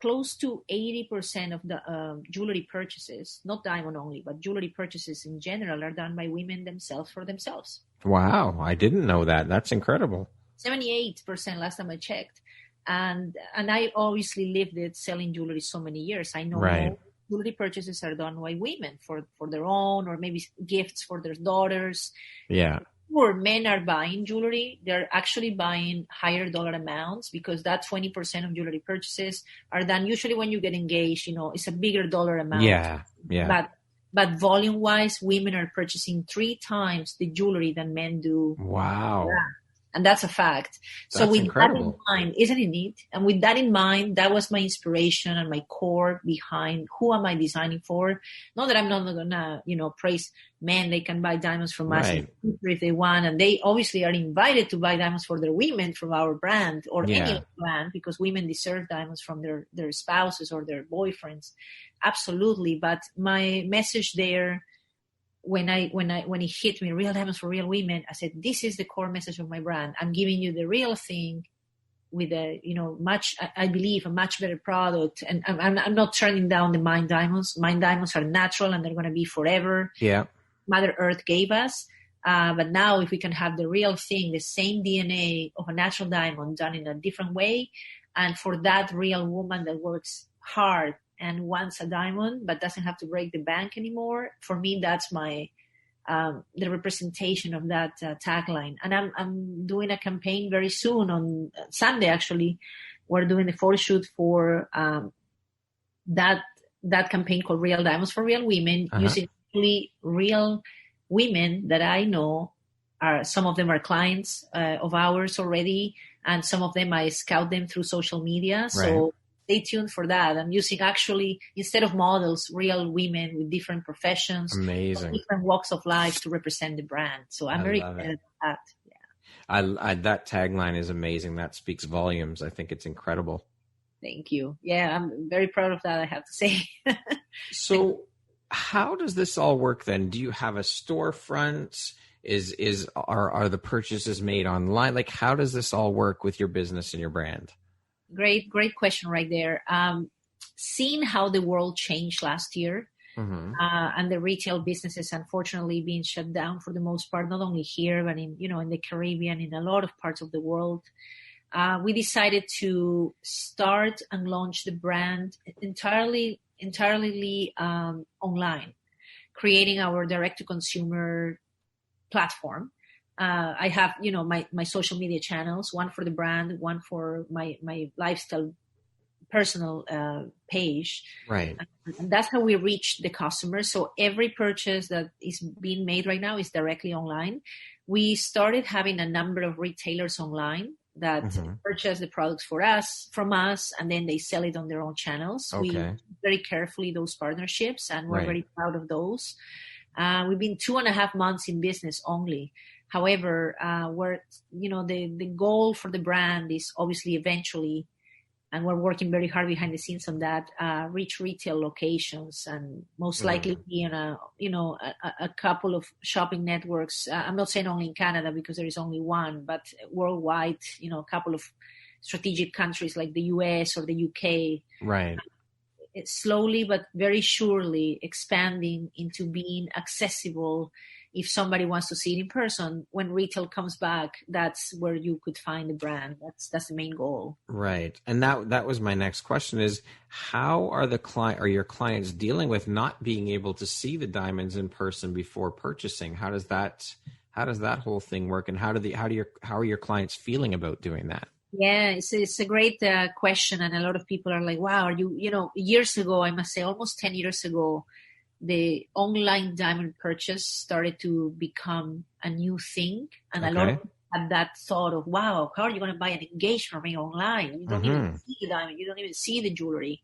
close to 80% of the jewelry purchases, not diamond only, but jewelry purchases in general, are done by women themselves for themselves. Wow, I didn't know that. That's incredible. 78% last time I checked. And I obviously lived it selling jewelry so many years. I know Right. most jewelry purchases are done by women for their own, or maybe gifts for their daughters. Yeah. Or men are buying jewelry, they're actually buying higher dollar amounts, because that 20% of jewelry purchases are done usually when you get engaged. It's a bigger dollar amount. Yeah. But volume wise, women are purchasing 3 times the jewelry than men do. Wow. Yeah. And that's a fact. So That's with incredible. that in mind, isn't it neat? And with that in mind, that was my inspiration and my core behind who am I designing for. Not that I'm not gonna, praise men. They can buy diamonds from us if they want. And they obviously are invited to buy diamonds for their women from our brand, or any brand, because women deserve diamonds from their spouses or their boyfriends. Absolutely. But my message there, when it hit me, real diamonds for real women, I said, this is the core message of my brand. I'm giving you the real thing with a, I believe a much better product. And I'm not turning down the mine diamonds. Mine diamonds are natural and they're going to be forever. Yeah. Mother Earth gave us. But now if we can have the real thing, the same DNA of a natural diamond done in a different way. And for that real woman that works hard and wants a diamond, but doesn't have to break the bank anymore. For me, that's my the representation of that tagline. And I'm doing a campaign very soon on Sunday. Actually, we're doing the photo shoot for that campaign called "Real Diamonds for Real Women," using really real women that I know. Some of them are clients of ours already, and some of them I scout them through social media. So stay tuned for that. I'm using, actually, instead of models, real women with different professions, amazing, different walks of life to represent the brand. So I'm very excited about that. Yeah. That tagline is amazing. That speaks volumes. I think it's incredible. Thank you. Yeah, I'm very proud of that, I have to say. So how does this all work then? Do you have a storefront? Are the purchases made online? Like, how does this all work with your business and your brand? Great question right there. Seeing how the world changed last year, and the retail businesses, unfortunately, being shut down for the most part, not only here, but in the Caribbean, in a lot of parts of the world, we decided to start and launch the brand entirely online, creating our direct-to-consumer platform. I have, my social media channels, one for the brand, one for my lifestyle personal page. Right. And that's how we reach the customers. So every purchase that is being made right now is directly online. We started having a number of retailers online that purchase the products from us, and then they sell it on their own channels. We very carefully those partnerships, and we're very proud of those. We've been 2.5 months in business only. However, the goal for the brand is obviously eventually, and we're working very hard behind the scenes on that, reach retail locations, and most likely be in a couple of shopping networks. I'm not saying only in Canada because there is only one, but worldwide, a couple of strategic countries like the US or the UK. Right. It's slowly but very surely expanding into being accessible. If somebody wants to see it in person, when retail comes back, that's where you could find the brand. That's the main goal. Right. And that was my next question is, how are your clients dealing with not being able to see the diamonds in person before purchasing? How does that whole thing work? And how are your clients feeling about doing that? Yeah, it's a great question. And a lot of people are like, wow, years ago, I must say almost 10 years ago, the online diamond purchase started to become a new thing. And a lot of people had that thought of, wow, how are you going to buy an engagement ring online? You don't even see the diamond. You don't even see the jewelry.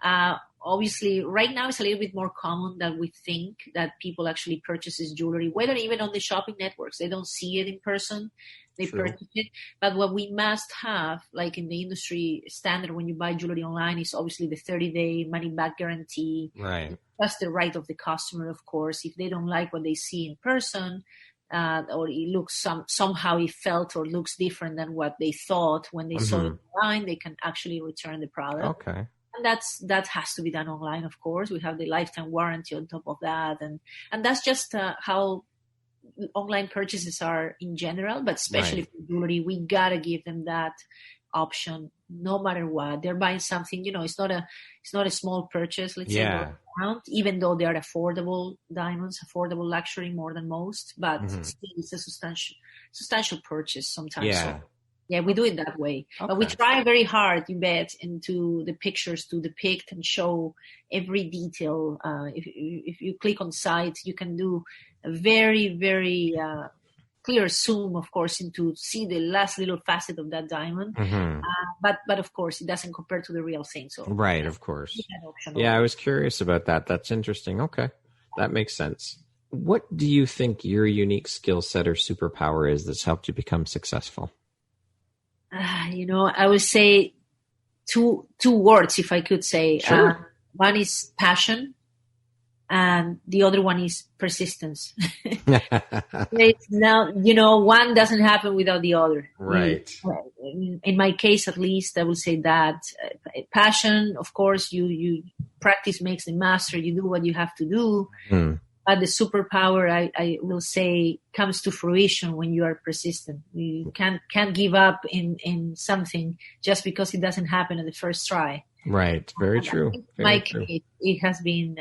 Obviously, right now it's a little bit more common than we think that people actually purchases jewelry, whether even on the shopping networks. They don't see it in person. They purchase it. But what we must have, like in the industry standard when you buy jewelry online, is obviously the 30-day money-back guarantee. Right. That's the right of the customer, of course. If they don't like what they see in person, or it looks somehow it felt or looks different than what they thought when they saw it online, they can actually return the product. Okay. And that has to be done online, of course. We have the lifetime warranty on top of that. And that's just how online purchases are in general, but especially for jewelry, we got to give them that option no matter what. They're buying something, it's not a small purchase, let's say, even though they are affordable diamonds, affordable luxury more than most, but still it's a substantial purchase sometimes. So, we do it that way. Okay. But we try very hard, you bet, into the pictures to depict and show every detail. If you click on site, you can do a very, very clear zoom, of course, into see the last little facet of that diamond. But of course, it doesn't compare to the real thing. So right, of course. Yeah, I was curious about that. That's interesting. Okay, that makes sense. What do you think your unique skill set or superpower is that's helped you become successful? I would say two words, if I could say. Sure. One is passion, and the other one is persistence. Now, one doesn't happen without the other. Right. In my case, at least, I will say that passion, of course, you practice makes the master. You do what you have to do. But the superpower, I will say, comes to fruition when you are persistent. You can't give up in something just because it doesn't happen at the first try. Right. Very true. Very true. It has been,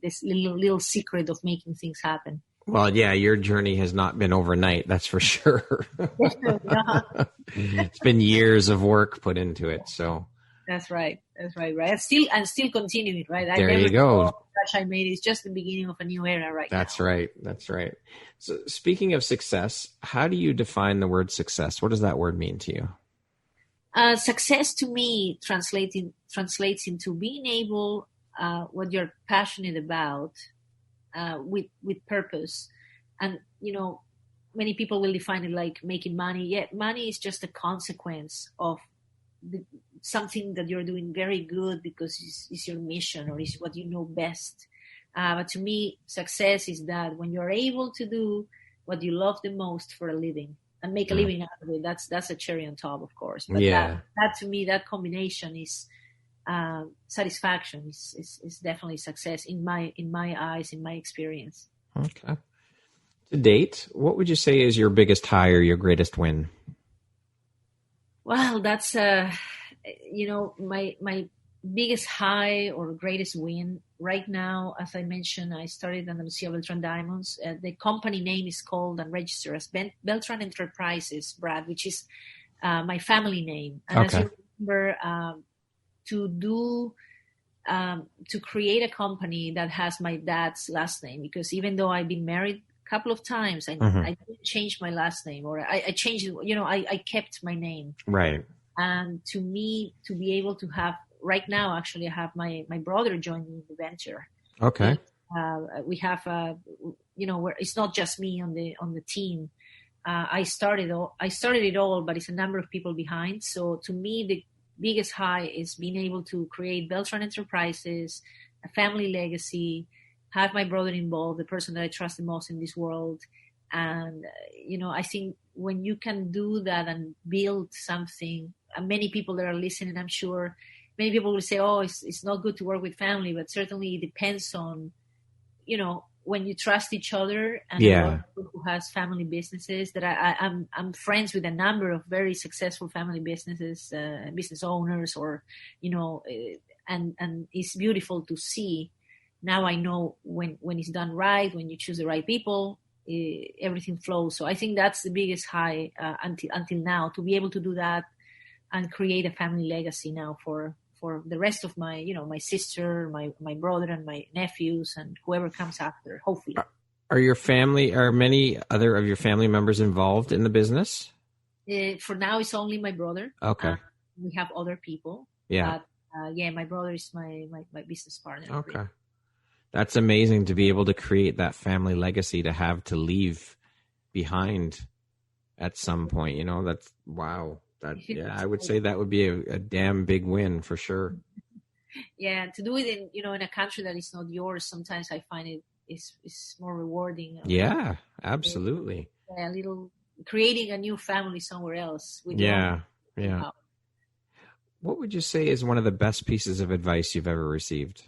this little secret of making things happen. Well, yeah, your journey has not been overnight. That's for sure. It's been years of work put into it. So that's right. Right. I'm still continuing. Right. There you go. I made it's just the beginning of a new era right That's now. That's right. So speaking of success, how do you define the word success? What does that word mean to you? Success to me translates into being able, what you're passionate about, with purpose. And, many people will define it like making money. Yeah, money is just a consequence of something that you're doing very good because it's your mission or it's what you know best. But to me, success is that when you're able to do what you love the most for a living and make a living out of it, that's a cherry on top, of course. But that to me, that combination is satisfaction. Is definitely success in my eyes, in my experience. Okay. To date, what would you say is your biggest high or your greatest win? Well, that's my biggest high or greatest win right now. As I mentioned, I started Analucia Beltran Diamonds. The company name is called and registered as Beltran Enterprises, Brad, which is my family name. And as you remember, to create a company that has my dad's last name, because even though I've been married a couple of times, I didn't change my last name, or I changed it. I kept my name. Right. And to me, to be able to have right now, actually, I have my brother joining the venture. Okay. We have, where it's not just me on the team. I started it all, but it's a number of people behind. So to me, the biggest high is being able to create Beltran Enterprises, a family legacy, have my brother involved, the person that I trust the most in this world. And, I think when you can do that and build something, and many people that are listening, I'm sure many people will say, oh, it's not good to work with family, but certainly it depends on, when you trust each other. And who has family businesses that I'm friends with a number of very successful family businesses, business owners, or, and it's beautiful to see. Now I know when it's done right, when you choose the right people, everything flows. So I think that's the biggest high until now, to be able to do that and create a family legacy now for the rest of my, my sister, my brother, and my nephews, and whoever comes after, hopefully. Are many other of your family members involved in the business? For now, it's only my brother. Okay. We have other people. Yeah. But, my brother is my business partner. Okay. Really. That's amazing to be able to create that family legacy, to have to leave behind at some point. That's wow. I would say that would be a damn big win for sure. Yeah, to do it in a country that is not yours, sometimes I find it is more rewarding. Yeah, absolutely. A little creating a new family somewhere else. With yeah. What would you say is one of the best pieces of advice you've ever received?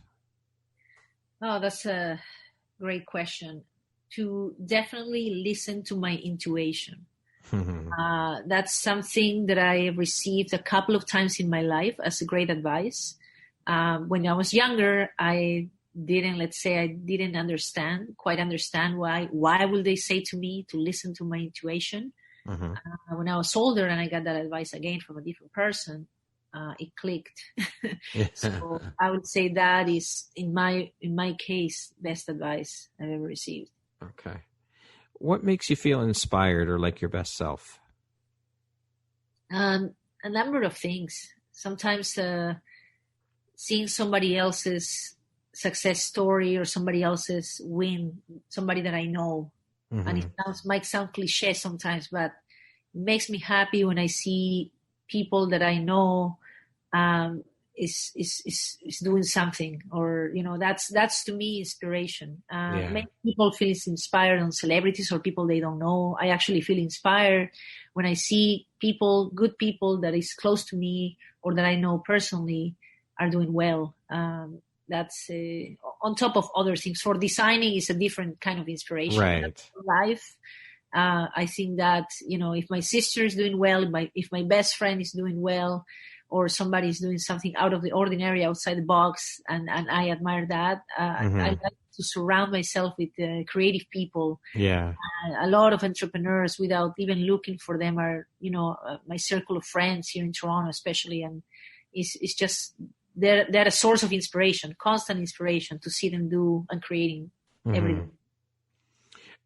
Oh, that's a great question. To definitely listen to my intuition. That's something that I received a couple of times in my life as a great advice. When I was younger, I didn't quite understand why will they say to me to listen to my intuition. When I was older and I got that advice again from a different person, it clicked. So I would say that is in my case, best advice I've ever received. Okay. What makes you feel inspired or like your best self? A number of things. Sometimes seeing somebody else's success story or somebody else's win, somebody that I know. And it might sound cliche sometimes, but it makes me happy when I see people that I know is doing something, or that's to me inspiration. Many people feel inspired on celebrities or people they don't know. I actually feel inspired when I see good people that is close to me or that I know personally are doing well. That's on top of other things. For designing is a different kind of inspiration. Right. For life, I think that if my sister is doing well, if my best friend is doing well, or somebody is doing something out of the ordinary, outside the box, and I admire that. I like to surround myself with creative people. Yeah. A lot of entrepreneurs, without even looking for them, are my circle of friends here in Toronto, especially, and it's just. They're a source of inspiration, constant inspiration to see them do and creating everything.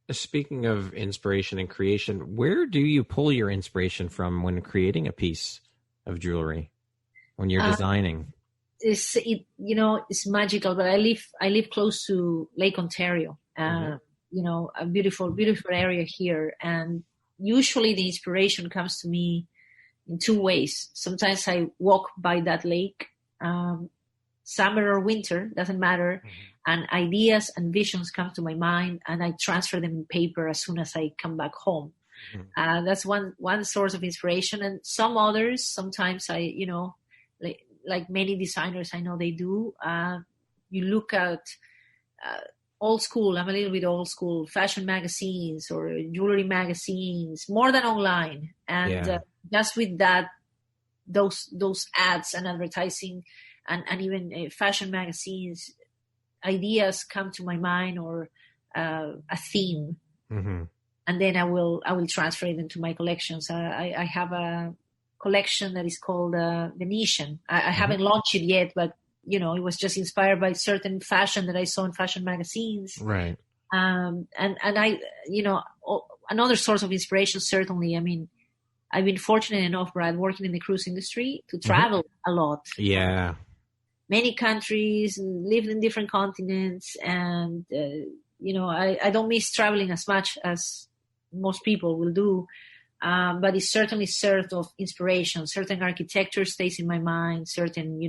Speaking of inspiration and creation, where do you pull your inspiration from when creating a piece of jewelry, when you're designing? It's magical, but I live close to Lake Ontario, a beautiful, beautiful area here. And usually the inspiration comes to me in two ways. Sometimes I walk by that lake, summer or winter, doesn't matter. And ideas and visions come to my mind and I transfer them in paper as soon as I come back home. That's one source of inspiration. And some others, sometimes I, like many designers I know they do, you look at, old school, I'm a little bit old school, fashion magazines or jewelry magazines, more than online. And just with that, those ads and advertising and even fashion magazines, ideas come to my mind, or a theme, and then I will transfer it into my collections. I have a collection that is called Venetian. I haven't launched it yet, but it was just inspired by certain fashion that I saw in fashion magazines. Right. And I another source of inspiration, certainly. I mean, I've been fortunate enough, Brad, working in the cruise industry, to travel a lot. Yeah. Many countries, lived in different continents. And, I don't miss traveling as much as most people will do. But it's certainly served of inspiration. Certain architecture stays in my mind. Certain,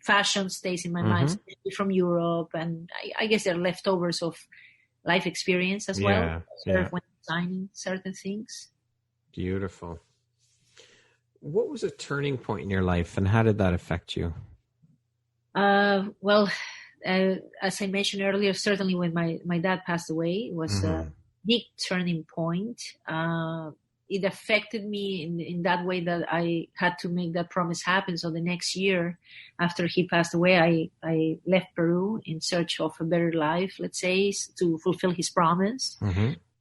fashion stays in my mind, especially from Europe. And I guess they're leftovers of life experience as well. When designing certain things. Beautiful. What was a turning point in your life and how did that affect you? Well, as I mentioned earlier, certainly when my dad passed away, it was a big turning point. It affected me in that way that I had to make that promise happen. So the next year after he passed away, I left Peru in search of a better life, let's say, to fulfill his promise.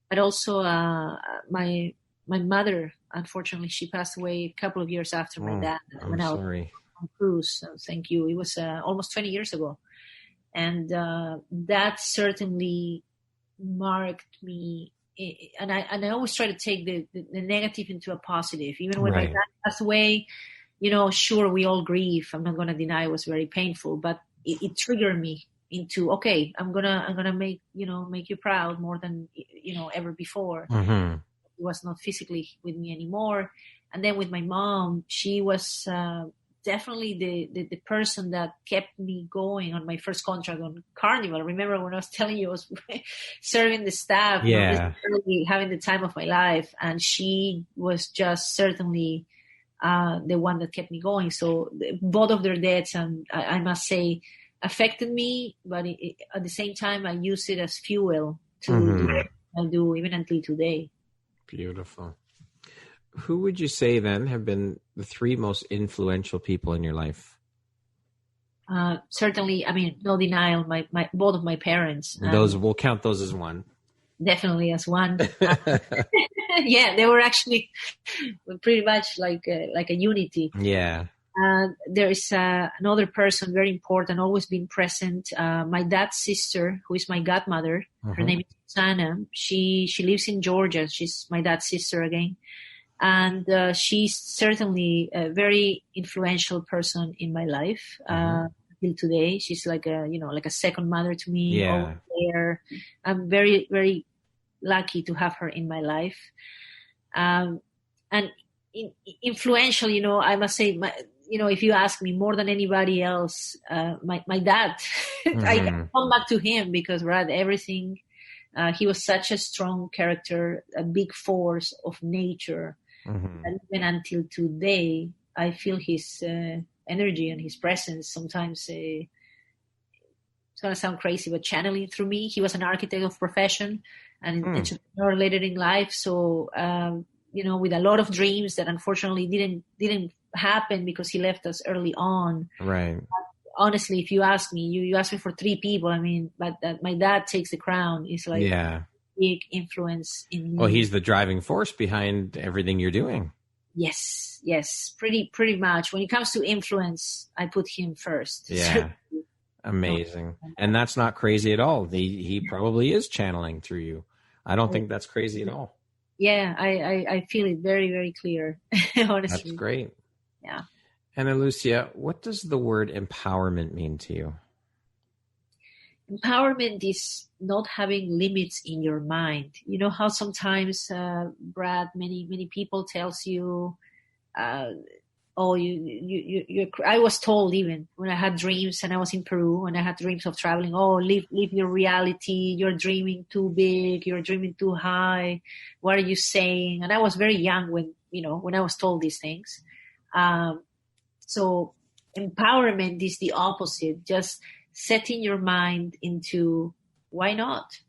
But also my mother, unfortunately, she passed away a couple of years after my dad. I'm sorry. On cruise. So thank you. It was almost 20 years ago. And that certainly marked me. And I always try to take the negative into a positive. Even when my dad passed away, sure, we all grieve. I'm not going to deny it was very painful, but it triggered me into, okay, I'm gonna make you proud more than ever before. He was not physically with me anymore. And then with my mom, she was definitely the person that kept me going on my first contract on Carnival. Remember when I was telling you I was serving the staff, having the time of my life. And she was just certainly the one that kept me going. So both of their deaths, I must say, affected me, but at the same time, I use it as fuel to do what I do even until today. Beautiful. Who would you say then have been the 3 most influential people in your life? Certainly, I mean, no denial, both of my parents. Those, we'll count those as one. Definitely as one. Yeah, they were actually pretty much like a unity. Yeah. There is another person very important, always been present. My dad's sister, who is my godmother. Her name is Susanna. She lives in Georgia. She's my dad's sister again. And she's certainly a very influential person in my life till today. She's like a second mother to me. Yeah. Over there. I'm very, very lucky to have her in my life. And influential, I must say, if you ask me more than anybody else, my dad, I come back to him because everything, he was such a strong character, a big force of nature. And even until today, I feel his energy and his presence. Sometimes it's going to sound crazy, but channeling through me. He was an architect of profession and an entrepreneur later in life. So, with a lot of dreams that unfortunately didn't happen because he left us early on. Right. But honestly, if you ask me, you asked me for 3 people. I mean, but my dad takes the crown. It's like big influence in me. Well, he's the driving force behind everything you're doing. Yes, pretty much. When it comes to influence, I put him first. Yeah. Amazing. And that's not crazy at all. He probably is channeling through you. I don't think that's crazy at all. Yeah, I feel it very, very clear, honestly. That's great. Yeah. Analucia, what does the word empowerment mean to you? Empowerment is not having limits in your mind. You know how sometimes, Brad, many people tells you, I was told even when I had dreams and I was in Peru and I had dreams of traveling, live your reality. You're dreaming too big. You're dreaming too high. What are you saying? And I was very young when I was told these things. So empowerment is the opposite, just setting your mind into why not?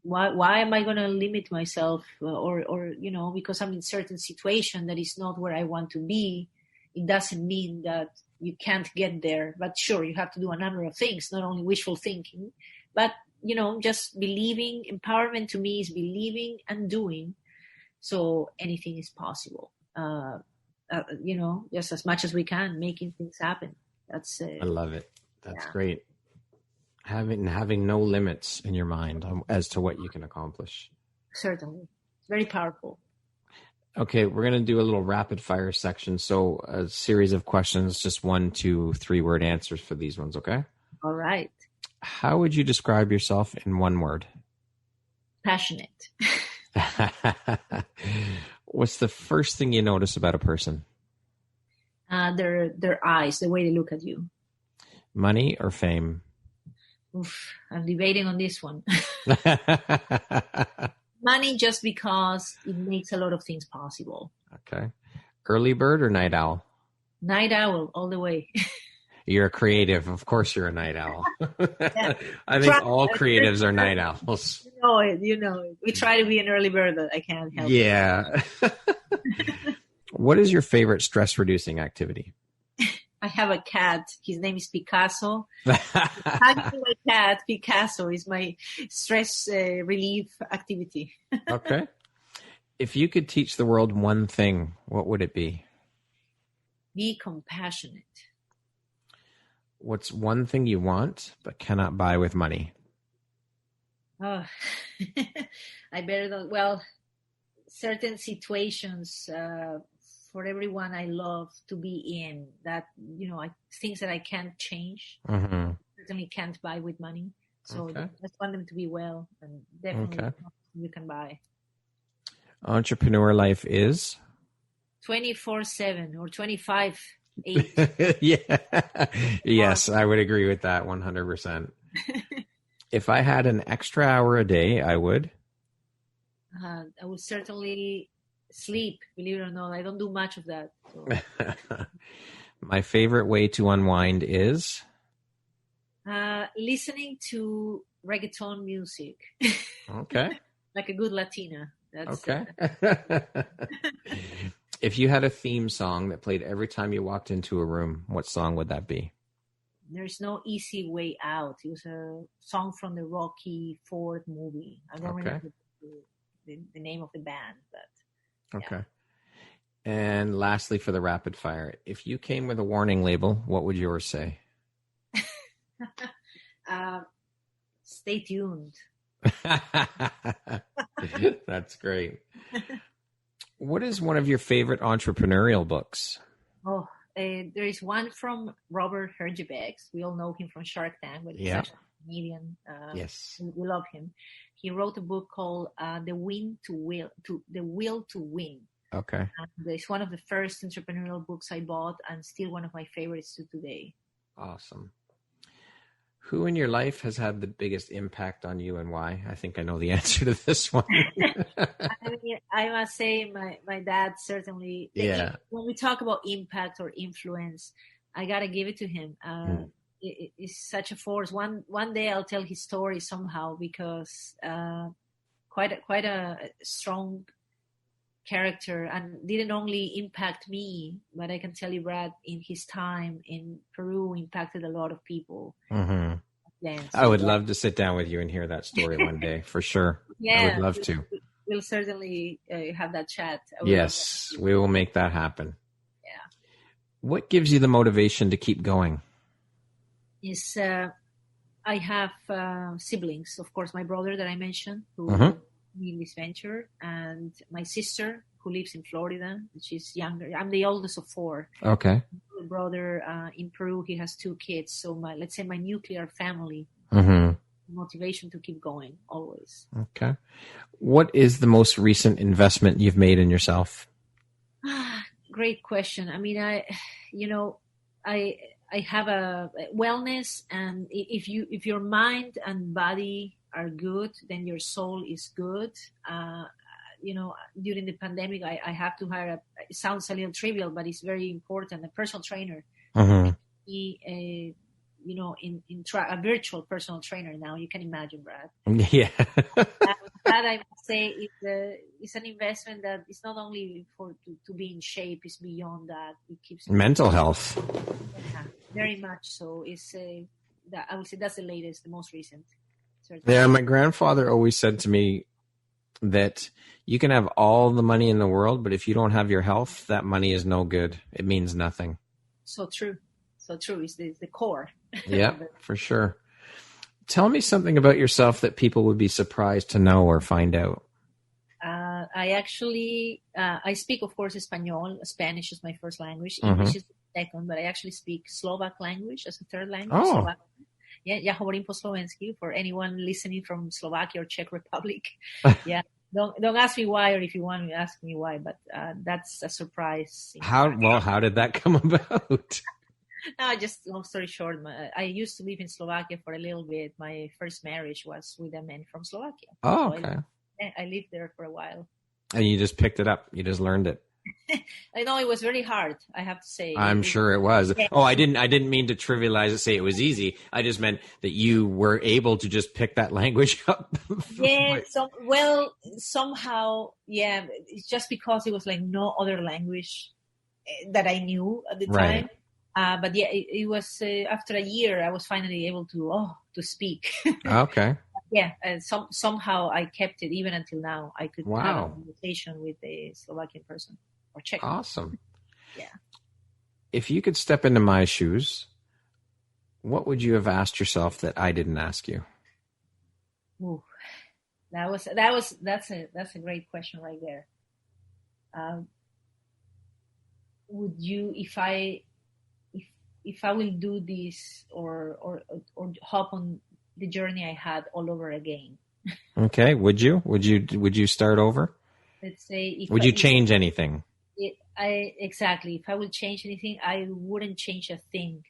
Why am I going to limit myself or because I'm in certain situation that is not where I want to be. It doesn't mean that you can't get there, but sure, you have to do a number of things, not only wishful thinking, but, just believing. Empowerment to me is believing and doing. So anything is possible. Just as much as we can, making things happen. That's I love it. That's great. Having no limits in your mind as to what you can accomplish. Certainly. Very powerful. Okay, we're going to do a little rapid fire section. So a series of questions, just 1, 2, 3 word answers for these ones, okay? All right. How would you describe yourself in 1 word? Passionate. What's the first thing you notice about a person? Their eyes, the way they look at you. Money or fame? Oof, I'm debating on this one. Money, just because it makes a lot of things possible. Okay. Early bird or night owl? Night owl all the way. You're a creative. Of course you're a night owl. Yeah. I think all creatives are night owls. You know it. We try to be an early bird, but I can't help it. Yeah. What is your favorite stress-reducing activity? I have a cat. His name is Picasso. Having my cat, Picasso, is my stress relief activity. Okay. If you could teach the world one thing, what would it be? Be compassionate. What's one thing you want but cannot buy with money? Oh, I better not. Well, certain situations for everyone I love to be in that, things that I can't change, certainly can't buy with money. So I just want them to be well, and definitely you can buy. Entrepreneur life is? 24/7 or 25/8. Yeah. Yes, I would agree with that 100%. If I had an extra hour a day, I would? I would certainly Sleep, believe it or not. I don't do much of that. So. My favorite way to unwind is? Listening to reggaeton music. Okay. Like a good Latina. That's okay. If you had a theme song that played every time you walked into a room, what song would that be? There's No Easy Way Out. It was a song from the Rocky IV movie. I don't remember the name of the band, but okay. Yeah. And lastly, for the rapid fire, if you came with a warning label, what would yours say? Stay tuned. That's great. What is one of your favorite entrepreneurial books? Oh, there is one from Robert Herjavec. We all know him from Shark Tank, but he's such a comedian. Yes, we love him. He wrote a book called "The Will to Win." Okay, and it's one of the first entrepreneurial books I bought, and still one of my favorites to today. Awesome. Who in your life has had the biggest impact on you, and why? I think I know the answer to this one. I must say my dad certainly. Yeah. When we talk about impact or influence, I gotta give it to him. It's such a force. One day I'll tell his story somehow, because quite a strong character, and didn't only impact me, but I can tell you, Brad, in his time in Peru, impacted a lot of people. Mm-hmm. Yeah, so I would love to sit down with you and hear that story one day, for sure. Yeah, I would love to. We'll certainly have that chat. Yes, we will make that happen. Yeah. What gives you the motivation to keep going? Is I have siblings, of course, my brother that I mentioned, who in this venture, and my sister who lives in Florida. She's younger. I'm the oldest of four. Okay. My brother in Peru, he has 2 kids. So my nuclear family, motivation to keep going always. Okay. What is the most recent investment you've made in yourself? Great question. I mean, I have a wellness, and if your mind and body are good, then your soul is good. During the pandemic, I have to hire it sounds a little trivial, but it's very important, a personal trainer. A virtual personal trainer now. You can imagine, Brad. Yeah. That I must say is an investment that is not only to be in shape, it's beyond that. It keeps mental health. Yeah, very much so. It's I would say that's the latest, the most recent. Certainly. Yeah, my grandfather always said to me that you can have all the money in the world, but if you don't have your health, that money is no good. It means nothing. So true. It's the core. Yeah, for sure. Tell me something about yourself that people would be surprised to know or find out. I actually, I speak, of course, Spanish is my first language. English is second, but I actually speak Slovak language as a third language. Oh. Slovak. Yeah, ja hovorím po slovensky for anyone listening from Slovakia or Czech Republic. Yeah, don't ask me why, or if you want to ask me why, but that's a surprise. How did that come about? No, just long story short, I used to live in Slovakia for a little bit. My first marriage was with a man from Slovakia. Oh, okay. So I lived there for a while. And you just picked it up. You just learned it. I know it was very hard, I have to say. I'm sure it was. Yeah. Oh, I didn't mean to trivialize it, say it was easy. I just meant that you were able to just pick that language up. Yeah, somehow, yeah, it's just because it was like no other language that I knew at the time. But yeah, it was after a year I was finally able to speak. Okay. Yeah, and somehow I kept it even until now. I could have a conversation with a Slovakian person or Czech. Awesome. Yeah. If you could step into my shoes, what would you have asked yourself that I didn't ask you? Ooh, that's a great question right there. Would you, if I will do this or hop on the journey I had all over again? Okay. Would you start over? Let's say, would you change anything? Exactly. If I would change anything, I wouldn't change a thing,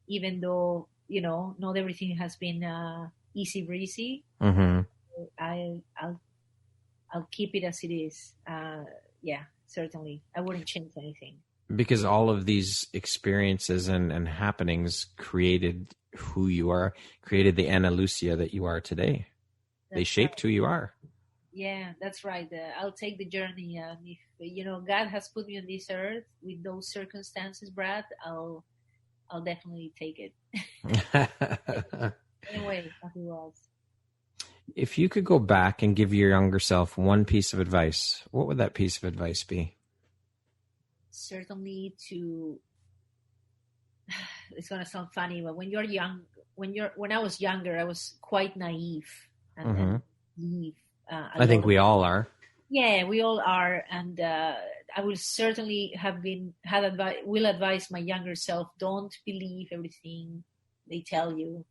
even though, not everything has been easy breezy. Mm-hmm. I'll keep it as it is. yeah, certainly. I wouldn't change anything. Because all of these experiences and happenings created who you are, created the Analucia that you are today. They shaped who you are. Yeah, that's right. I'll take the journey. If, God has put me on this earth with those circumstances, Brad, I'll definitely take it. Anyway, as it was. If you could go back and give your younger self one piece of advice, what would that piece of advice be? Certainly it's going to sound funny, but when you're young, when I was younger, I was quite naive and naive. I think we all are. Yeah, we all are. And I will certainly will advise my younger self, don't believe everything they tell you.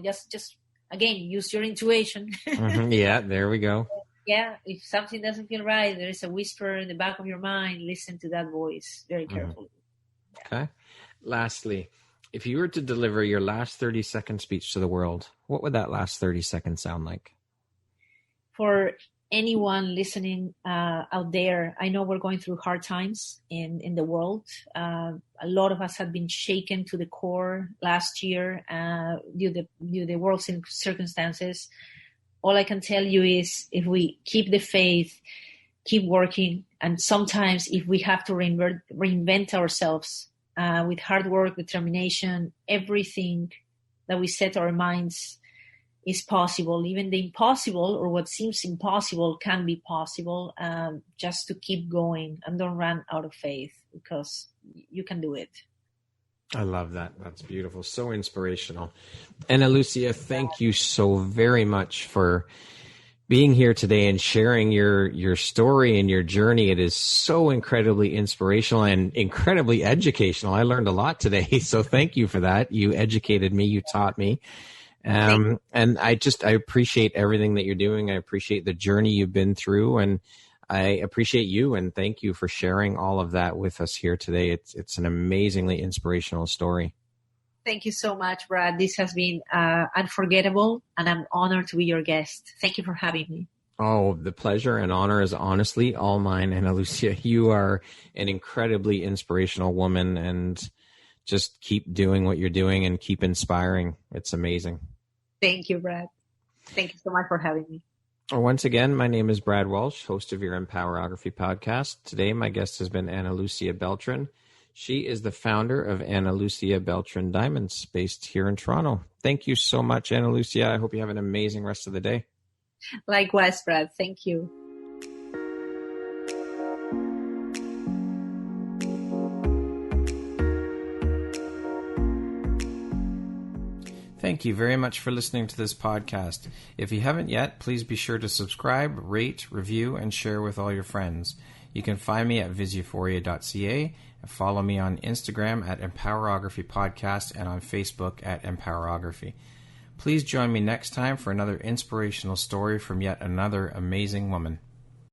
Just again, use your intuition. Yeah, there we go. Yeah, if something doesn't feel right, there is a whisper in the back of your mind. Listen to that voice very carefully. Okay. Lastly, if you were to deliver your last 30-second speech to the world, what would that last 30 seconds sound like? For anyone listening out there, I know we're going through hard times in the world. A lot of us have been shaken to the core last year due to the world's circumstances. All I can tell you is if we keep the faith, keep working, and sometimes if we have to reinvent ourselves with hard work, determination, everything that we set our minds is possible. Even the impossible or what seems impossible can be possible, just to keep going and don't run out of faith because you can do it. I love that. That's beautiful. So inspirational. Analucia, thank you so very much for being here today and sharing your story and your journey. It is so incredibly inspirational and incredibly educational. I learned a lot today, so thank you for that. You educated me. You taught me. And I appreciate everything that you're doing. I appreciate the journey you've been through, and I appreciate you, and thank you for sharing all of that with us here today. It's an amazingly inspirational story. Thank you so much, Brad. This has been unforgettable, and I'm honored to be your guest. Thank you for having me. Oh, the pleasure and honor is honestly all mine, Analucia. You are an incredibly inspirational woman, and just keep doing what you're doing and keep inspiring. It's amazing. Thank you, Brad. Thank you so much for having me. Once again, my name is Brad Walsh, host of your Empowerography Podcast. Today, my guest has been Analucia Beltran. She is the founder of Analucia Beltran Diamonds, based here in Toronto. Thank you so much, Analucia. I hope you have an amazing rest of the day. Likewise, Brad. Thank you. Thank you very much for listening to this podcast. If you haven't yet, please be sure to subscribe, rate, review, and share with all your friends. You can find me at visuphoria.ca and follow me on Instagram at Empowerography Podcast and on Facebook at Empowerography. Please join me next time for another inspirational story from yet another amazing woman.